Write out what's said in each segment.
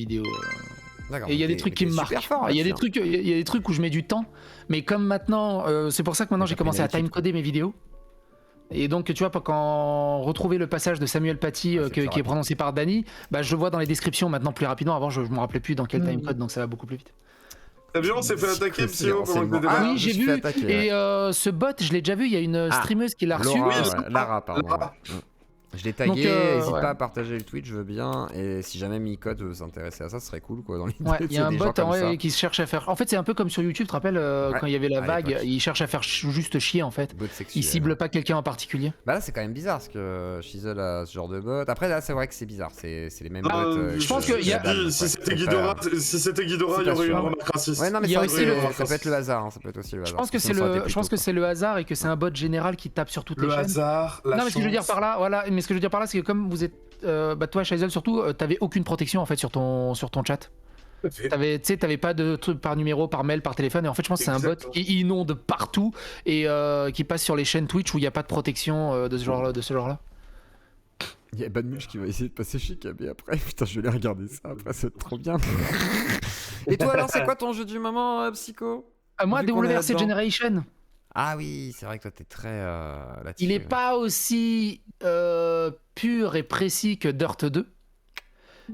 vidéos. D'accord. Et il y a des trucs qui me marquent. Il y a des trucs où je mets du temps, mais comme maintenant, c'est pour ça que maintenant j'ai commencé à timecoder mes vidéos. Et donc tu vois, quand retrouver le passage de Samuel Paty qui est prononcé par Dany, bah je le vois dans les descriptions maintenant plus rapidement. Avant je me rappelais plus dans quel timecode, donc ça va beaucoup plus vite. T'as vu, on s'est fait attaquer, Psyo, comment t'es oui, j'ai vu. Et ce bot, je l'ai déjà vu. Il y a une streameuse qui l'a reçu. Lara, pardon. Je l'ai tagué, n'hésite pas à partager le tweet, je veux bien. Et si jamais Micode veut s'intéresser à ça, ce serait cool quoi. Dans l'idée, il y a un bot qui se cherche à faire. En fait, c'est un peu comme sur YouTube, tu te rappelles quand il y avait la vague, il cherche à faire juste chier en fait. Il cible pas quelqu'un en particulier. Bah là, c'est quand même bizarre parce que Shizzle a ce genre de bot. Après, là, c'est vrai que c'est bizarre, c'est les mêmes bots. Je pense que si c'était Ghidorah, il y aurait eu une remarque raciste. Ouais, non, mais ça peut être le hasard. Ça peut être aussi le hasard. Je pense que c'est le hasard et que c'est un bot général qui tape sur toutes les chaînes. Le hasard, la chance. Non, mais ce que je veux dire par là, voilà. Mais ce que je veux dire par là, c'est que comme vous êtes, toi, Shizzle surtout, t'avais aucune protection en fait sur ton chat. T'avais pas de trucs par numéro, par mail, par téléphone. Et en fait, je pense que c'est un bot qui inonde partout et qui passe sur les chaînes Twitch où il n'y a pas de protection de ce genre-là. Il y a Badmuche qui va essayer de passer chez KB après. Putain, je vais aller regarder ça après, c'est trop bien. Et toi, alors, c'est quoi ton jeu du moment, Psycho? Moi, WRC Generation. Ah oui, c'est vrai que toi, t'es très là-dessus. Il est pas aussi pur et précis que Dirt 2.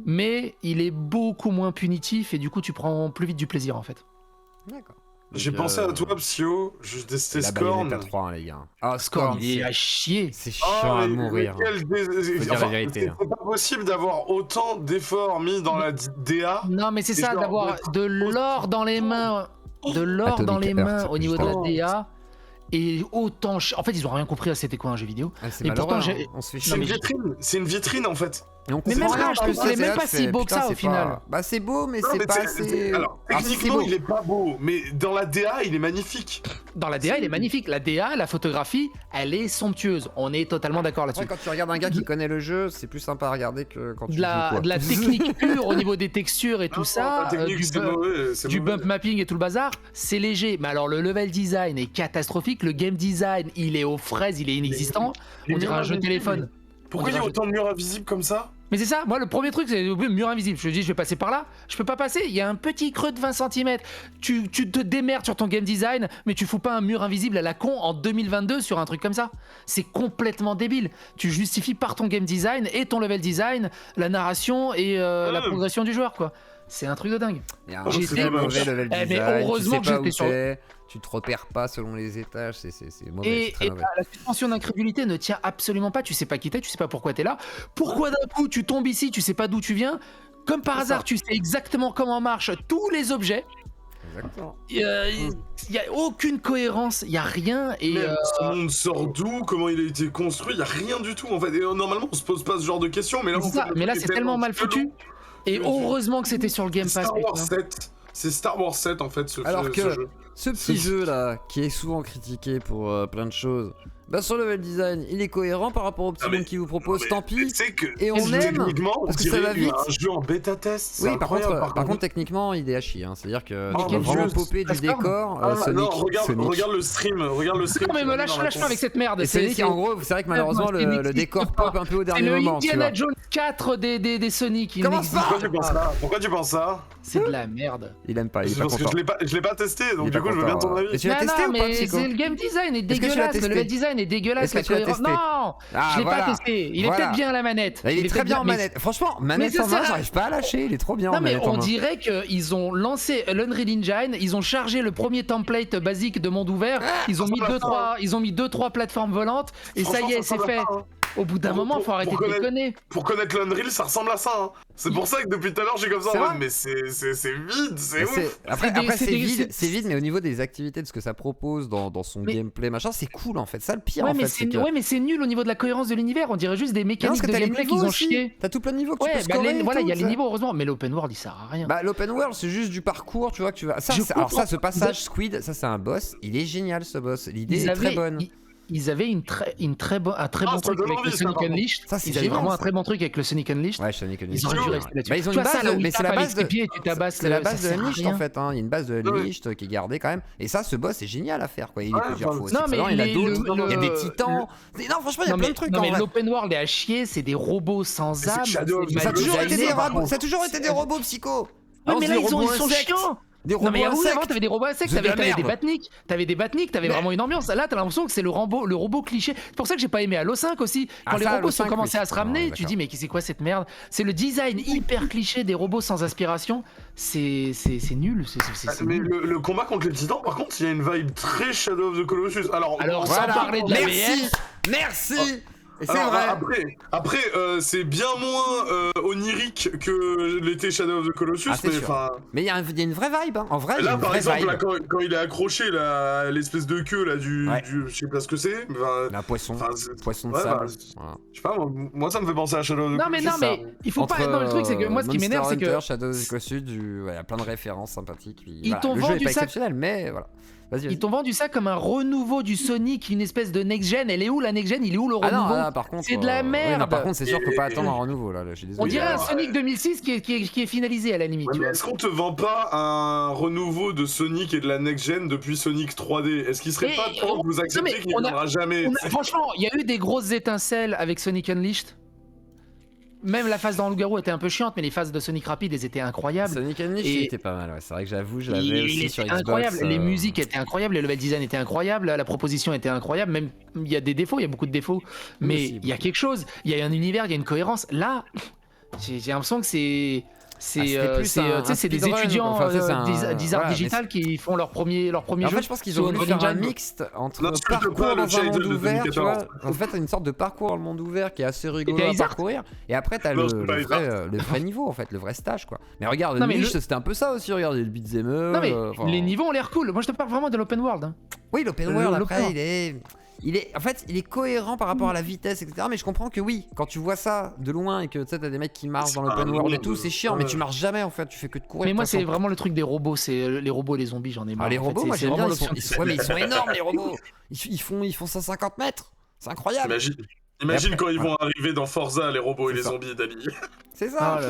Mais il est beaucoup moins punitif et du coup tu prends plus vite du plaisir en fait. D'accord. J'ai pensé à toi, Psyo, je testais Scorn. Là, 3, hein, les gars. Ah, Scorn, il est à chier. C'est chiant à mourir. Faut dire la vérité. C'est pas possible d'avoir autant d'efforts mis dans la DA. Non, mais c'est ça, d'avoir de l'or dans les mains. De l'or dans les mains au niveau de la DA. Et autant. En fait, ils ont rien compris à c'était quoi un jeu vidéo. Et pourtant, on se fait chier. C'est une vitrine en fait. Mais même là, je trouve qu'il est même pas si beau que ça au final. Bah, c'est beau, mais c'est pas assez. Alors, techniquement, il est pas beau, mais dans la DA, il est magnifique. Dans la DA, il est magnifique. La DA, la photographie, elle est somptueuse. On est totalement d'accord là-dessus. Quand tu regardes un gars qui connaît le jeu, c'est plus sympa à regarder que quand tu joues. De la technique pure au niveau des textures et tout ça, du bump mapping et tout le bazar, c'est léger. Mais alors, le level design est catastrophique. Le game design, il est aux fraises, il est inexistant. On dirait un jeu téléphone. Pourquoi il y a autant de murs invisibles comme ça? Mais c'est ça, moi le premier truc c'est le mur invisible. Je me dis je vais passer par là, je peux pas passer, il y a un petit creux de 20 cm. Tu te démerdes sur ton game design, mais tu fous pas un mur invisible à la con en 2022 sur un truc comme ça. C'est complètement débile. Tu justifies par ton game design et ton level design, la narration et la progression du joueur quoi. C'est un truc de dingue. J'ai mauvais level design, mais heureusement que j'étais sur... Tu te repères pas selon les étages, c'est mauvais. Et la suspension d'incrédulité ne tient absolument pas. Tu sais pas qui t'es, tu sais pas pourquoi t'es là. Pourquoi d'un coup tu tombes ici, tu sais pas d'où tu viens. Comme par hasard, tu sais exactement comment marchent tous les objets. Exactement. Il y a aucune cohérence, il y a rien. Et ce monde sort d'où? Comment il a été construit? Il y a rien du tout en fait. Et normalement, on se pose pas ce genre de questions, mais là, c'est tellement mal foutu. Et heureusement que c'était sur le Game Pass. C'est Star Wars 7 en fait ce jeu. Ce petit jeu là, qui est souvent critiqué pour plein de choses, bah sur le level design, il est cohérent par rapport au petit monde qui vous propose, tant pis. Et on aime parce que ça va vite. Un jeu en bêta test. Oui, par contre, techniquement, il est à chier. C'est-à-dire que tu peux vraiment popper du décor. Non, regarde le stream. Non mais me lâche pas avec cette merde. Et Sonic, en gros, c'est vrai que malheureusement le décor pop un peu au dernier moment. C'est le Indiana Jones 4 des Sonic. Pourquoi tu penses ça? C'est de la merde. Il aime pas. Parce que je l'ai pas testé, donc du coup je veux bien ton avis. Mais tu l'as testé ou pas, Psycho? Le game design est dégueulasse, le level design est dégueulasse. Non, je l'ai pas testé. Il est peut-être bien à la manette. Il est très bien en manette. Franchement, manette en main, j'arrive pas à lâcher. Il est trop bien en manette. On dirait qu'ils ont lancé l'Unreal Engine, ils ont chargé le premier template basique de monde ouvert, ils ont mis 2-3 plateformes volantes et ça y est, c'est fait. Au bout d'un moment, faut arrêter de déconner. Pour connaître l'Unreal, ça ressemble à ça. C'est pour ça que depuis tout à l'heure, j'ai comme ça en mode, mais c'est vide, c'est ouf. Après c'est vide, mais au niveau des activités, de ce que ça propose dans son gameplay, machin, c'est cool en fait. Ça le pire en fait. Ouais, mais c'est nul au niveau de la cohérence de l'univers. On dirait juste des mécaniques de gameplay qu'ils ont chié. T'as tout plein de niveaux que tu peux scorer. Voilà, il y a les niveaux, heureusement. Mais l'open world, il sert à rien. Bah, l'open world, c'est juste du parcours, tu vois, que tu vas. Alors, ça, ce passage Squid, ça, c'est un boss. Il est génial, ce boss. L'idée est très bonne. ils avaient un très bon truc avec le Sonic Unleashed. Ils avaient vraiment un très bon truc avec le Sonic Unleashed. Ouais, Sonic Unleashed. Ils auraient dû rester là-dessus. Ils ont une base, mais c'est la base de. C'est la base de Unleashed en fait. Il y a une base de Unleashed qui est gardée quand même. Et ça, ce boss est génial à faire quoi. Il est plusieurs fois. Non mais il y en a d'autres. Il y a des titans. Non, franchement, il y a plein de trucs. Non mais l'open world est à chier. C'est des robots sans âme. Ça a toujours été des robots psycho. Ouais, mais là ils sont chiants. Non mais avant t'avais des robots insectes, t'avais des batniks, t'avais vraiment une ambiance. Là t'as l'impression que c'est le robot cliché. C'est pour ça que j'ai pas aimé Halo 5 aussi. Quand les robots ont commencé à se ramener, tu dis mais c'est quoi cette merde? C'est le design hyper cliché des robots sans aspiration. C'est nul. Mais le combat contre les titans, par contre, il y a une vibe très Shadow of the Colossus. Alors sans parler de la Merci. Et c'est vrai. Après c'est bien moins onirique que l'était Shadow of the Colossus. Mais il y a une vraie vibe. En vrai, là, par exemple, là, quand il est accroché, l'espèce de queue là, du je sais pas ce que c'est. Un poisson de sable. Je sais pas, moi ça me fait penser à Shadow of the Colossus. Non mais il faut pas. Non, le truc c'est que moi ce qui m'énerve c'est que Shadow of the Colossus, il y a plein de références sympathiques. Ils t'ont vendu ça exceptionnel, mais voilà. Ils t'ont vendu ça comme un renouveau du Sonic, une espèce de next-gen. Elle est où la next-gen? Il est où le renouveau? C'est de la merde. Par contre, c'est sûr qu'il faut pas attendre un renouveau là. On dirait un Sonic 2006 qui est finalisé à la limite. Mais est-ce qu'on te vend pas un renouveau de Sonic et de la next-gen depuis Sonic 3D? Est-ce qu'il serait pas temps que vous acceptiez qu'il ne viendra jamais? Franchement, il y a eu des grosses étincelles avec Sonic Unleashed. Même la phase dans Loup-Garou était un peu chiante, mais les phases de Sonic Rapide, elles étaient incroyables. Sonic Unleashed était pas mal, ouais. C'est vrai que j'avoue, je l'avais aussi sur Xbox. Incroyable. Les musiques étaient incroyables, le level design était incroyable, la proposition était incroyable. Même il y a des défauts, il y a beaucoup de défauts, mais il y a quelque chose. Il y a un univers, il y a une cohérence. Là, j'ai l'impression que c'est des étudiants d'Art Digital qui font leur premier jeu. En fait, je pense qu'ils ont voulu faire un mixte entre parcours dans un monde ouvert, tu vois. En fait, une sorte de parcours dans le monde ouvert qui est assez rigolo à parcourir. Et après, t'as le vrai niveau, en fait, le vrai stage, quoi. Mais regarde, Unleashed, c'était un peu ça aussi. Regarde, le beat'em up. Non, mais les niveaux ont l'air cool. Moi, je te parle vraiment de l'open world. Oui, l'open world, après, il est cohérent par rapport à la vitesse, etc. Mais je comprends que oui, quand tu vois ça de loin et que tu sais, t'as des mecs qui marchent dans l'open world et tout, c'est chiant, mais tu marches jamais en fait, tu fais que de courir. Mais moi, c'est vraiment le truc des robots, c'est les robots et les zombies, j'en ai marre. Les robots, moi j'aime bien, ils sont énormes les robots. Ils font 150 mètres, c'est incroyable. Imagine quand ils vont arriver dans Forza, les robots et les zombies, Dali. C'est ça.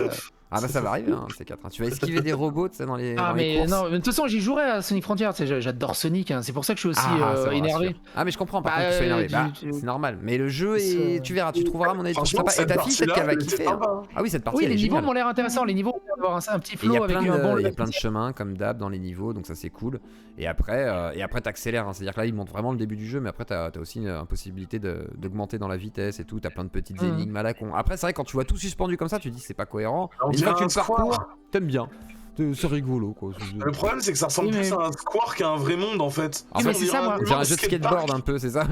Ah bah ça va arriver, hein, c'est 4. Tu vas esquiver des robots, tu sais, dans les courses. Non, mais de toute façon, j'y jouerai à Sonic Frontier, tu sais, j'adore Sonic, hein. C'est pour ça que je suis aussi énervé. Ah mais je comprends, par contre, tu sois énervé, c'est normal. Mais le jeu, tu verras, tu trouveras mon avis sympa. Et ta fille, peut-être qu'elle va kiffer. Ah oui, cette partie, elle est géniale. Les niveaux m'ont l'air intéressants, les niveaux, on va avoir un petit flow avec un bon... Il y a plein de chemins, comme d'hab, dans les niveaux, donc ça c'est cool. Et après, t'accélères, c'est-à-dire que là, ils montrent vraiment le début du jeu, mais après, t'as aussi une possibilité d'augmenter dans la vitesse et tout, t'as plein de petites énigmes à la con. Après, c'est vrai, quand tu vois tout suspendu comme ça, tu dis c'est pas cohérent. Une fois que tu le parcours, t'aimes bien. C'est rigolo quoi. Le problème c'est que ça ressemble plus à un square qu'à un vrai monde en fait. En fait c'est ça, moi. J'ai un jeu de skateboard un peu, c'est ça.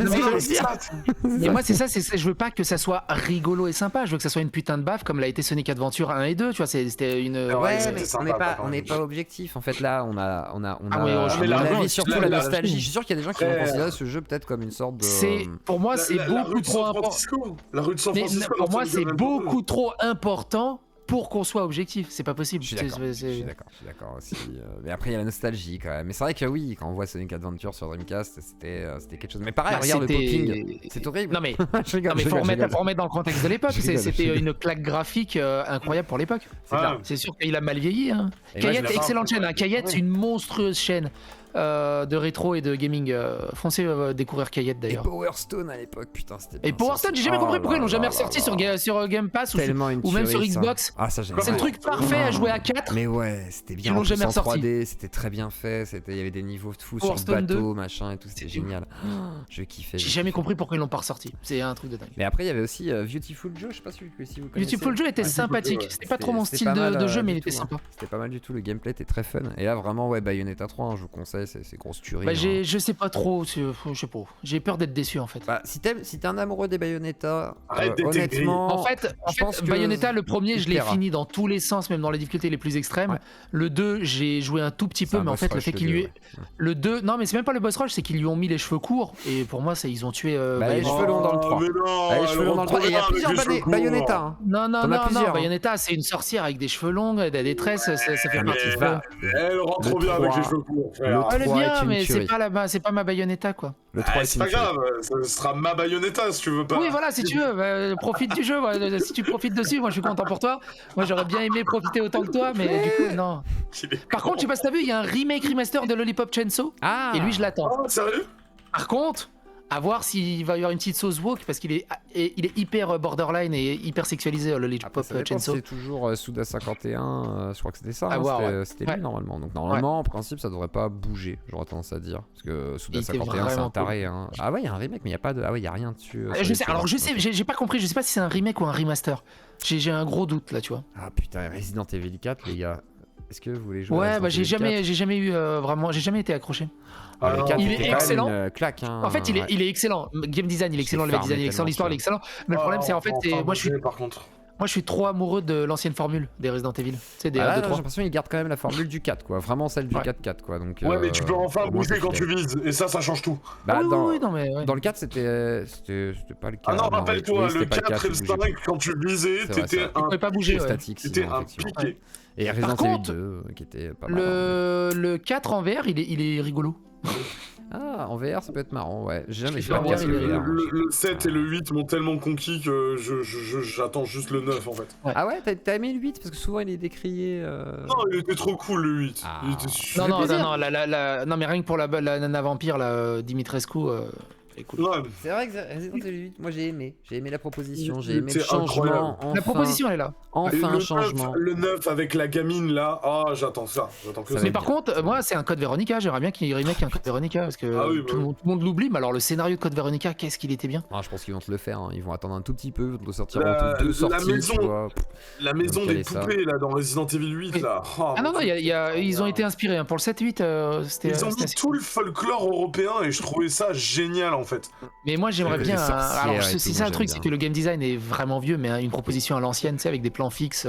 Mais moi c'est ça, je veux pas que ça soit rigolo et sympa, je veux que ça soit une putain de baffe comme l'a été Sonic Adventure 1 et 2, tu vois, c'était une... Ouais, mais on n'est pas objectif en fait là, on a surtout la nostalgie. Je suis sûr qu'il y a des gens qui vont considérer ce jeu peut-être comme une sorte de... Pour moi c'est beaucoup trop important. La rue de San Francisco. Pour moi c'est beaucoup trop important pour qu'on soit objectif, c'est pas possible. Je suis d'accord aussi. Mais après il y a la nostalgie quand même. Mais c'est vrai que oui, quand on voit Sonic Adventure sur Dreamcast, c'était quelque chose. Mais pareil, regarde le popping, c'est horrible. Non mais faut remettre dans le contexte de l'époque. C'était une claque graphique incroyable pour l'époque. C'est sûr qu'il a mal vieilli. Kayette, excellente chaîne. Kayette, c'est une monstrueuse chaîne. De rétro et de gaming. Foncez découvrir Kayette d'ailleurs. Et Power Stone à l'époque, putain, c'était bien. Et Power Stone, j'ai jamais compris pourquoi ils l'ont jamais ressorti sur Game Pass ou même sur Xbox. C'est le truc parfait à jouer à 4. Mais ouais, c'était bien. Ils l'ont jamais ressorti. 3D, c'était très bien fait. Il y avait des niveaux de fou sur le bateau, machin et tout. C'était génial. Je kiffais. J'ai jamais compris pourquoi ils l'ont pas ressorti. C'est un truc de dingue. Mais après, il y avait aussi Beautiful Joe. Je sais pas si vous connaissez. Beautiful Joe était sympathique. C'était pas trop mon style de jeu, mais il était sympa. C'était pas mal du tout. Le gameplay était très fun. Et là, vraiment, ouais, Bayonetta 3, je vous conseille. C'est grosse tuerie. Je sais pas trop, je sais pas. J'ai peur d'être déçu en fait. Si t'es un amoureux des Bayonetta, honnêtement. En fait, Bayonetta, le premier, je l'ai fini dans tous les sens, même dans les difficultés les plus extrêmes. Le 2, j'ai joué un tout petit peu, mais en fait, le fait qu'il lui ait. Le 2, non, mais c'est même pas le boss rush, c'est qu'ils lui ont mis les cheveux courts. Et pour moi, ils ont tué. Les cheveux longs dans le 3. Les cheveux longs dans le 3. Et il y a plusieurs Bayonetta. Non, Bayonetta, c'est une sorcière avec des cheveux longs, des tresses, ça fait partie. Elle rentre trop bien avec les cheveux courts. Elle est 3 bien, est une mais tuerie. c'est pas ma Bayonetta, quoi. Le 3 est C'est une pas tuerie. grave, ça sera ma Bayonetta si tu veux pas. Oui, voilà, si tu veux, profite du jeu. Si tu profites dessus, moi je suis content pour toi. Moi j'aurais bien aimé profiter autant que toi, mais du coup, non. Par contre, je sais pas si t'as vu, il y a un remake remaster de Lollipop Chainsaw. Ah. Et lui, je l'attends. Oh, sérieux? Par contre, à voir s'il va y avoir une petite sauce woke parce qu'il est hyper borderline et hyper sexualisé, le Lollipop Après, ça dépend si Chainsaw. c'est toujours Suda 51, je crois que c'était ça, À hein, voir, c'était ouais. lui normalement. Donc normalement, en principe, ça devrait pas bouger, j'aurais tendance à dire. Parce que Suda Il était 51, c'est un vraiment taré. Hein. Ah ouais, il y a un remake, mais il y a pas de... Ah ouais, il y a rien dessus. sur Je les sais, alors je sais, j'ai pas compris, je sais pas si c'est un remake ou un remaster. J'ai un gros doute là, tu vois. Ah putain, Resident Evil 4, les gars. Est-ce que vous voulez jouer à Ouais, Resident bah Evil 4? j'ai jamais eu vraiment, j'ai jamais été accroché. Ah, le 4, il c'était est quand même excellent. une claque. Hein. En fait, il est excellent. Game design, il est excellent. Le farmé design, il est excellent. tellement, L'histoire, il est excellent. Mais le problème, c'est en fait, moi, je suis trop amoureux de l'ancienne formule des Resident Evil. C'est des Ah là, 1, 2, j'ai 3. l'impression qu'ils gardent quand même la formule du 4, quoi. Vraiment celle du 4-4, quoi. Donc, Ouais, mais tu peux enfin au moins, bouger c'est quand tu fidèle. vises, et ça change tout. Bah, oui, non, mais ouais. dans le 4, c'était pas le cas. Ah non, rappelle-toi, oui, le c'était pas 4 et le tu bougeais 5, quand tu visais, C'est vrai, t'étais ça. Tu un pouvais pas bouger. C'était Ouais. statique, C'était sinon, un effectivement. piqué. Et Resident contre, Evil 2, qui était pas mal. Hein. Le 4 en VR, il est rigolo. Ah, en VR, ça peut être marrant, ouais. J'ai jamais Super fait bien, le il est- VR. Le 7 et le 8 m'ont tellement conquis que j'attends juste le 9 en fait. Ah ouais, t'as aimé le 8 parce que souvent il est décrié. Non, il était trop cool le 8. Ah. Il était Non, super. non, plaisir. non, mais rien que pour la nana vampire, là, Dimitrescu, c'est cool. Ouais, C'est vrai que Resident Evil 8, moi j'ai aimé la proposition, Il j'ai aimé le était incroyable. changement. Enfin, La proposition, elle est là. enfin un le changement. 9, le 9 avec la gamine là, j'attends ça. J'attends que Ça ça. va Mais être par bien. contre, moi, c'est un code Veronica. J'aimerais bien qu'il remake un code Veronica parce que Ah oui, tout le monde l'oublie. Mais alors, le scénario de code Veronica, qu'est-ce qu'il était bien. Ah, je pense qu'ils vont te le faire, hein. Ils vont attendre un tout petit peu, ils vont te le sortir La- entre deux la sorties, maison- tu vois. La maison caler des ça. poupées là dans Resident Evil 8 Oui. là. Ah non, non, ils ont été inspirés. Hein. Pour le 7-8, c'était. Ils ont c'était mis assez tout cool. le folklore européen et je trouvais ça génial en fait. Mais moi, j'aimerais Les bien. sorcières Alors, et c'est tout, ça moi, le truc, j'aime c'est bien. que le game design est vraiment vieux, mais une proposition à l'ancienne, tu sais, avec des plans fixes.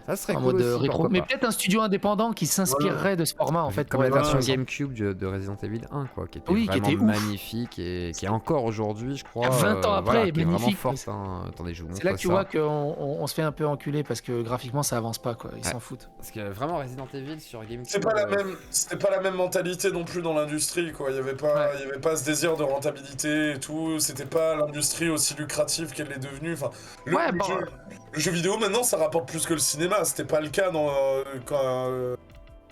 Ça serait En cool mode aussi, rétro. pourquoi Mais pas. peut-être un studio indépendant qui s'inspirerait de ce format en fait. Comme la pour version évoluer. GameCube de Resident Evil 1, quoi, qui était Oui, qui vraiment était ouf. magnifique et qui est encore aujourd'hui, je crois. 20 ans après, voilà, qui est vraiment magnifique. forte. Hein. Attendez, je vous montre C'est là que tu ça. vois qu'on se fait un peu enculer parce que graphiquement ça avance pas quoi, ils Ouais. s'en foutent. Parce que vraiment Resident Evil sur GameCube. C'était pas la même mentalité non plus dans l'industrie quoi. Il y avait pas ce désir de rentabilité et tout. C'était pas l'industrie aussi lucrative qu'elle est devenue. Enfin, Ouais, bon, le jeu vidéo maintenant ça rapporte plus que le cinéma. C'était pas le cas dans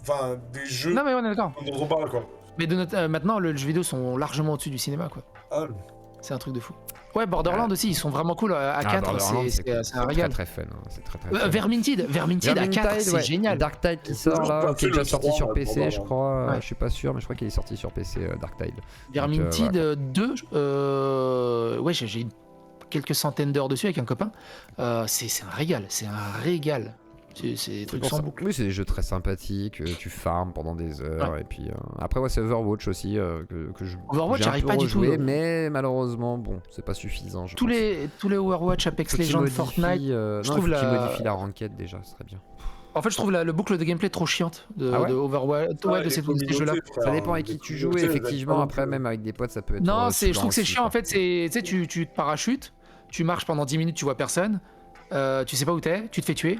enfin des jeux Non mais on est d'accord. dont on parle quoi. Mais maintenant le jeu vidéo sont largement au-dessus du cinéma quoi. Ah, C'est un truc de fou. Ouais, Borderlands aussi, ils sont vraiment cool à 4, c'est un régal. Très fun. Hein. C'est très fun. Vermintide à 4, c'est ouais. génial. Dark Tide qui J'ai sort toujours là, pas qui est fait déjà le sorti 3, sur là, PC, je probablement. crois. Ouais. Je suis pas sûr, mais je crois qu'il est sorti sur PC, Dark Tide. Vermintide 2, ouais, j'ai quelques centaines d'heures dessus avec un copain. C'est un régal, c'est un régal. C'est des trucs sans boucle. Oui, c'est des jeux très sympathiques, tu farmes pendant des heures, et puis après, ouais, c'est Overwatch aussi, que Overwatch, j'ai un j'arrive peu pas du tout, rejoué, mais malheureusement, bon, c'est pas suffisant. Je Tous pense. les Overwatch, Apex Faut qu'ils Legends, modifient, Fortnite. je trouve trouve qu'ils la- modifient la ranked déjà, ce serait bien. En fait, je trouve le boucle de gameplay trop chiante de, Ah ouais de Overwatch, de ces jeux-là. Ça dépend avec qui tu joues, et effectivement, après, même avec des potes, ça peut être. Non, je saoulant trouve que c'est aussi, chiant. quoi. En fait, tu sais, tu te parachutes, tu marches pendant 10 minutes, tu vois personne, tu sais pas où t'es, tu te fais tuer,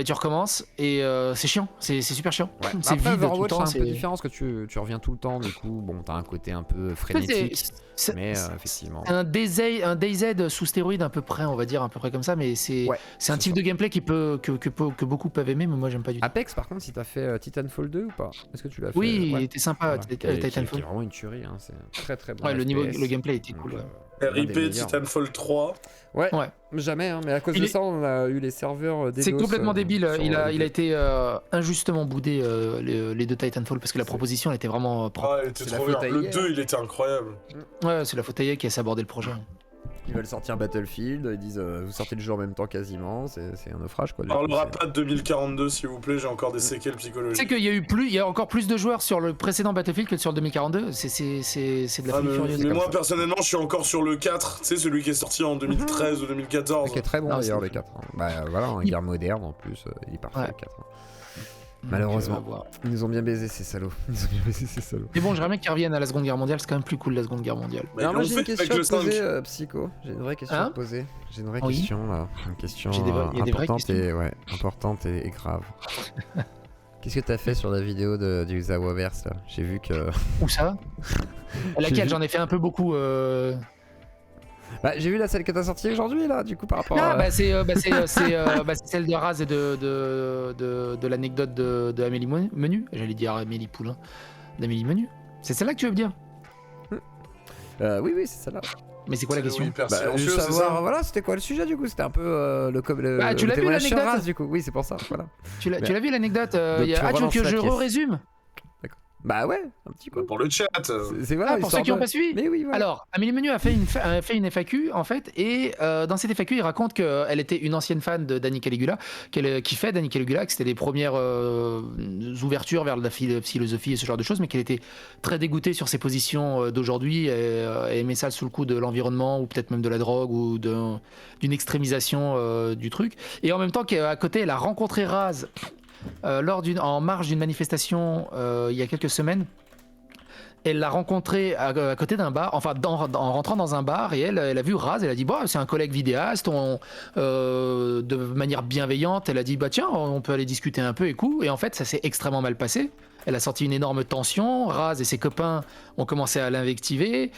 tu recommences, et c'est chiant, c'est super chiant. Ouais. C'est Après, vide tout le Overwatch, temps. c'est un peu différent parce que tu reviens tout le temps, du coup, bon, t'as un côté un peu frénétique, mais effectivement. un DayZ sous stéroïde à peu près, on va dire à peu près comme ça, mais c'est Ouais, c'est un c'est type ça. de gameplay que beaucoup peuvent aimer, mais moi j'aime pas du tout. Apex, par contre, si t'as fait Titanfall 2 ou pas? Est-ce que tu l'as fait? Oui, Ouais. il était sympa, Voilà, qui est Titanfall. vraiment une tuerie, hein. C'est un très très bon. Ouais, FPS. le gameplay était Donc, cool. Ouais. l'un des RIP meilleurs. Titanfall 3. Ouais, Ouais. jamais, hein, mais à cause Il de est- ça, on a eu les serveurs DDoS. C'est complètement débile. sur Il a le- été injustement boudé les deux Titanfall parce que la proposition elle était vraiment propre. Ah, il était C'est la trop faute bien. à Le EA. 2, il était incroyable. Ouais, c'est la faute à EA qui a sabordé le projet. Ils veulent sortir Battlefield, ils disent vous sortez le jeu en même temps quasiment, c'est un naufrage quoi. On du coup, parlera c'est- pas de 2042 s'il vous plaît, j'ai encore des séquelles Tu sais psychologiques. qu'il y a encore plus de joueurs sur le précédent Battlefield que sur le 2042. C'est de la Ah, folie mais furieuse. mais comme moi ça. personnellement je suis encore sur le 4, tu sais celui qui est sorti en 2013 ou 2014. Qui est très bon Non, d'ailleurs c'est- le 4. Hein. Bah voilà, en Il- guerre moderne en plus, il est parfait Ouais. le 4. hein. Donc, Malheureusement. voilà. Ils nous ont bien baisé ces salauds. Ils nous ont bien baisé ces salauds. Mais bon, j'aimerais bien qu'ils reviennent à la Seconde Guerre mondiale. C'est quand même plus cool la Seconde Guerre mondiale. Mais Alors ils moi l'ont j'ai une fait avec question à le te poser, 5. Psycho. J'ai une vraie question Hein à te poser. J'ai une vraie Oui. question là. Une question Il y a des vraies importante questions. et ouais, importante et grave. Qu'est-ce que t'as fait sur la vidéo du Zawaverse là? J'ai vu que. Où ça? Laquelle? vu. J'en ai fait un peu beaucoup. Bah, j'ai vu la celle que t'as sortie aujourd'hui là, du coup par rapport Ah, à. bah c'est celle de Raz et de l'anecdote de Amélie Menu. J'allais dire Amélie Poulain. D'Amélie Menu. C'est celle-là que tu veux me dire? Oui, c'est celle-là. Mais c'est quoi la question? Hyper Bah, silencieux, juste c'est savoir, ça voilà, c'était quoi le sujet du coup? C'était un peu le Bah, tu l'as vu, témoignage sur l'anecdote? Raz, du coup. Oui, c'est pour ça, voilà. Tu l'as vu l'anecdote? Donc, tu Ah, tu veux relances que la je pièce. résume? Bah ouais, un petit peu. Pour le chat. C'est voilà, Ah, pour ceux histoire qui n'ont de- pas suivi. Mais oui, voilà. Alors, Amélie Menu a fait une FAQ en fait, et dans cette FAQ, il raconte qu'elle était une ancienne fan de Danny Caligula, qu'elle kiffait Danny Caligula, que c'était les premières ouvertures vers la philosophie et ce genre de choses, mais qu'elle était très dégoûtée sur ses positions d'aujourd'hui, et aimait ça sous le coup de l'environnement, ou peut-être même de la drogue, ou d'une extrémisation du truc. Et en même temps qu'à côté, elle a rencontré Raz en marge d'une manifestation il y a quelques semaines. Elle l'a rencontré à côté d'un bar, enfin en rentrant dans un bar, et elle a vu Raz, elle a dit bah, c'est un collègue vidéaste, de manière bienveillante, elle a dit bah tiens, on peut aller discuter un peu et coup, et en fait ça s'est extrêmement mal passé. Elle a sorti une énorme tension, Raz et ses copains ont commencé à l'invectiver,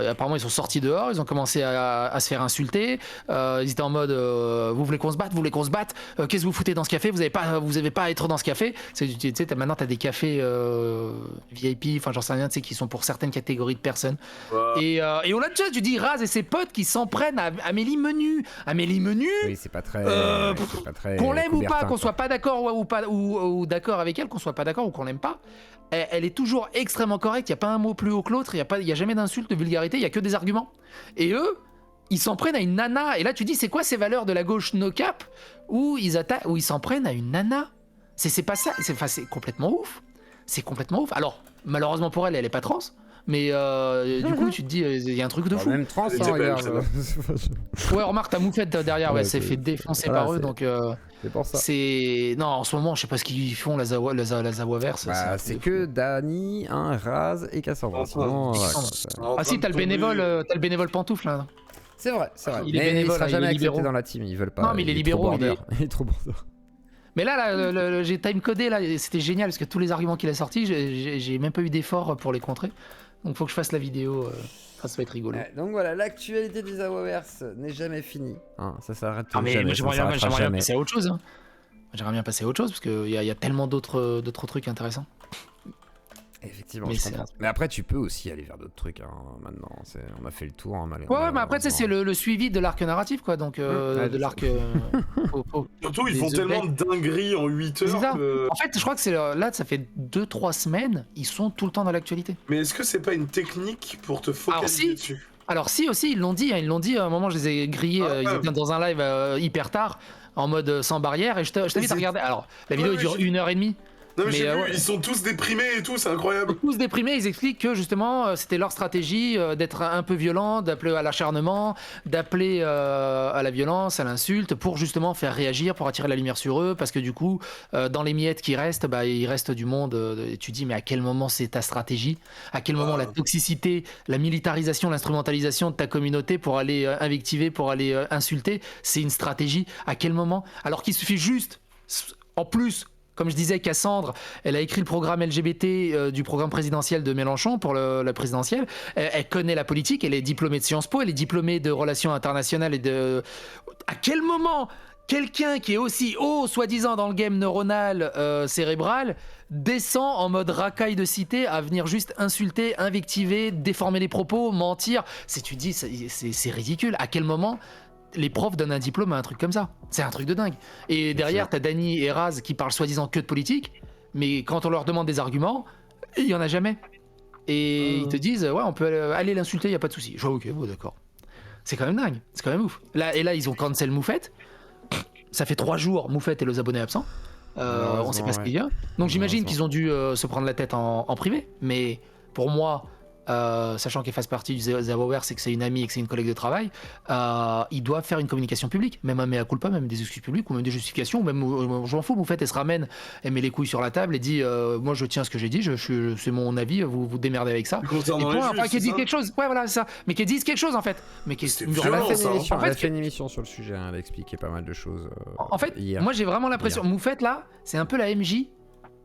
apparemment ils sont sortis dehors, ils ont commencé à se faire insulter, ils étaient en mode vous voulez qu'on se batte, qu'est-ce que vous foutez dans ce café, vous avez pas à être dans ce café. Tu sais, maintenant t'as des cafés VIP, enfin j'en sais rien, tu sais, qui sont pour certaines catégories de personnes. Ouais. Et au-delà de ça, tu dis Raz et ses potes qui s'en prennent à Amélie Menu. Amélie Menu, Oui, c'est pas très. C'est pas très qu'on l'aime ou pas, Coubertin, qu'on quoi. soit pas d'accord ou d'accord avec elle, qu'on soit pas d'accord ou qu'on l'aime pas, elle est toujours extrêmement correcte. Il y a pas un mot plus haut que l'autre. Il y a jamais d'insulte, de vulgarité. Il y a que des arguments. Et eux, ils s'en prennent à une nana. Et là, tu dis, c'est quoi ces valeurs de la gauche no cap où ils s'en prennent à une nana? C'est pas ça. C'est complètement ouf. C'est complètement ouf. Alors, malheureusement pour elle, elle est pas trans. Mais du coup, tu te dis, il y a un truc de fou. Même trans, Elle hein, était belle, regarde. Ouais, remarque, ta moufette derrière, ouais, Ouais, s'est c'est- fait défoncer voilà, par eux. c'est- Donc, C'est pour ça. c'est. Non, en ce moment, je sais pas ce qu'ils font, la Zawaverse. Bah, un truc c'est de que fou. Raz, Raz et Cassandra. Enfin, Sinon, voilà, Cassandra. quoi, c'est- Ah si, t'as le bénévole pantoufle là. c'est vrai, c'est vrai. Il est Mais bénévole, sera hein, jamais il est accepté libéraux. dans la team, ils veulent pas. Non, mais il est libéraux, il est trop border. Il est trop border. Mais là, j'ai timecodé là, et c'était génial parce que tous les arguments qu'il a sortis, j'ai même pas eu d'effort pour les contrer. Donc faut que je fasse la vidéo. Ça va être rigolo. Ouais, donc voilà, l'actualité du Zawaverse n'est jamais finie. Hein, ça s'arrête Ah mais jamais. moi, ça j'aimerais s'arrêtera bien jamais. passer à autre chose. Hein. J'aimerais bien passer à autre chose parce qu'il y a tellement d'autres trucs intéressants. Effectivement, Mais je c'est- comprends. Mais après, tu peux aussi aller vers d'autres trucs. Hein, maintenant, on a fait le tour. Hein, Ouais, mais après, ça, c'est le suivi de l'arc narratif, quoi. Donc, Ouais, de c'est l'arc. Surtout, ils Les font tellement updates. de dingueries en 8 C'est heures ça. que... En fait, je crois que c'est là, ça fait 2-3 semaines, ils sont tout le temps dans l'actualité. Mais est-ce que c'est pas une technique pour te focaliser si. dessus? Alors, si, aussi, ils l'ont dit, à un moment, je les ai grillés, Ah, ouais. ils étaient dans un live hyper tard, en mode sans barrière, et je t'invite à regarder. Alors, la vidéo, Ouais, elle dure j'ai- 1h30. Non mais Mais, j'ai vu, ouais. ils sont tous déprimés et tout, c'est incroyable. Tous déprimés, ils expliquent que justement c'était leur stratégie d'être un peu violent, d'appeler à l'acharnement, d'appeler à la violence, à l'insulte, pour justement faire réagir, pour attirer la lumière sur eux, parce que du coup, dans les miettes qui restent, bah, il reste du monde. Et tu dis, mais à quel moment c'est ta stratégie? À quel moment la toxicité, la militarisation, l'instrumentalisation de ta communauté pour aller invectiver, pour aller insulter, c'est une stratégie? À quel moment? Alors qu'il suffit juste, en plus, comme je disais, Cassandre, elle a écrit le programme LGBT du programme présidentiel de Mélenchon pour la présidentielle. Elle connaît la politique, elle est diplômée de Sciences Po, elle est diplômée de relations internationales et de... À quel moment quelqu'un qui est aussi haut, soi-disant, dans le game neuronal, cérébral, descend en mode racaille de cité à venir juste insulter, invectiver, déformer les propos, mentir? Tu dis, c'est ridicule. À quel moment les profs donnent un diplôme à un truc comme ça? C'est un truc de dingue. Et derrière, t'as Dany et Raz qui parlent soi-disant que de politique, mais quand on leur demande des arguments, il y en a jamais. Et ils te disent, ouais, on peut aller l'insulter, il y a pas de souci. Je vois, ok, bon, d'accord. C'est quand même dingue, c'est quand même ouf. Là, ils ont cancel Moufette. Ça fait 3 jours, Moufette et les abonnés absents. On sait pas ce qu'il y a. Donc j'imagine qu'ils ont dû se prendre la tête en privé. Mais pour moi, sachant qu'elle fasse partie du Zawaverse et que c'est une amie et que c'est une collègue de travail, ils doivent faire une communication publique, même un mea culpa, même des excuses publiques ou même des justifications, ou même je m'en fous, vous faites, elle se ramène, elle met les couilles sur la table et dit moi je tiens à ce que j'ai dit, c'est mon avis, vous vous démerdez avec ça. Concernant Et les point, juges, enfin, qu'elle c'est dit ça quelque chose, ouais voilà c'est ça, mais qu'elle dise quelque chose en fait, mais qu'elle C'était Elle violent, a fait ça, une hein. émission, En elle a fait, fait une émission sur le sujet, elle a expliqué pas mal de choses en fait, hier. moi j'ai vraiment l'impression, Moufette là, c'est un peu la MJ.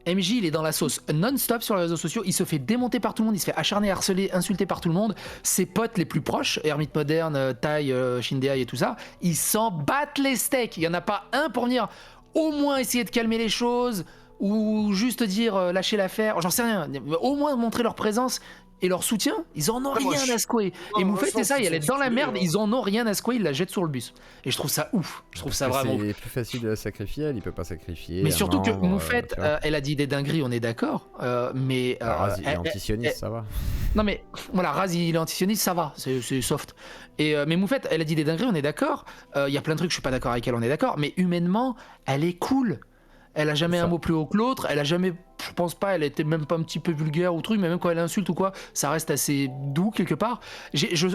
MJ, il est dans la sauce non-stop sur les réseaux sociaux, il se fait démonter par tout le monde, il se fait acharner, harceler, insulter par tout le monde. Ses potes les plus proches, Hermite Moderne, Tai, Shindeai et tout ça, ils s'en battent les steaks. Il y en a pas un pour venir au moins essayer de calmer les choses ou juste dire lâcher l'affaire, j'en sais rien. Au moins montrer leur présence et leur soutien, ils en ont Ah, moi, rien je- à secouer. Non, Et moi, Moufette, je c'est pense ça, qu'ils elle est sont dans la stylés, merde, hein. ils en ont rien à secouer, ils la jettent sur le bus. Et je trouve ça ouf, je trouve ça vraiment ouf. C'est plus facile de la sacrifier, elle, il peut pas sacrifier. Mais surtout que membre, Moufette, tu vois. elle a dit des dingueries, on est d'accord, mais... Raz, il est elle- antisioniste, ça va. Non mais voilà, Raz il est antisioniste, ça va, c'est soft. Et mais Moufette, elle a dit des dingueries, on est d'accord. Il y a plein de trucs, je suis pas d'accord avec elle, on est d'accord. Mais humainement, elle est cool. Elle a jamais C'est un ça. mot plus haut que l'autre. Elle a jamais, je pense pas, elle était même pas un petit peu vulgaire ou truc. Mais même quand elle insulte ou quoi, ça reste assez doux quelque part.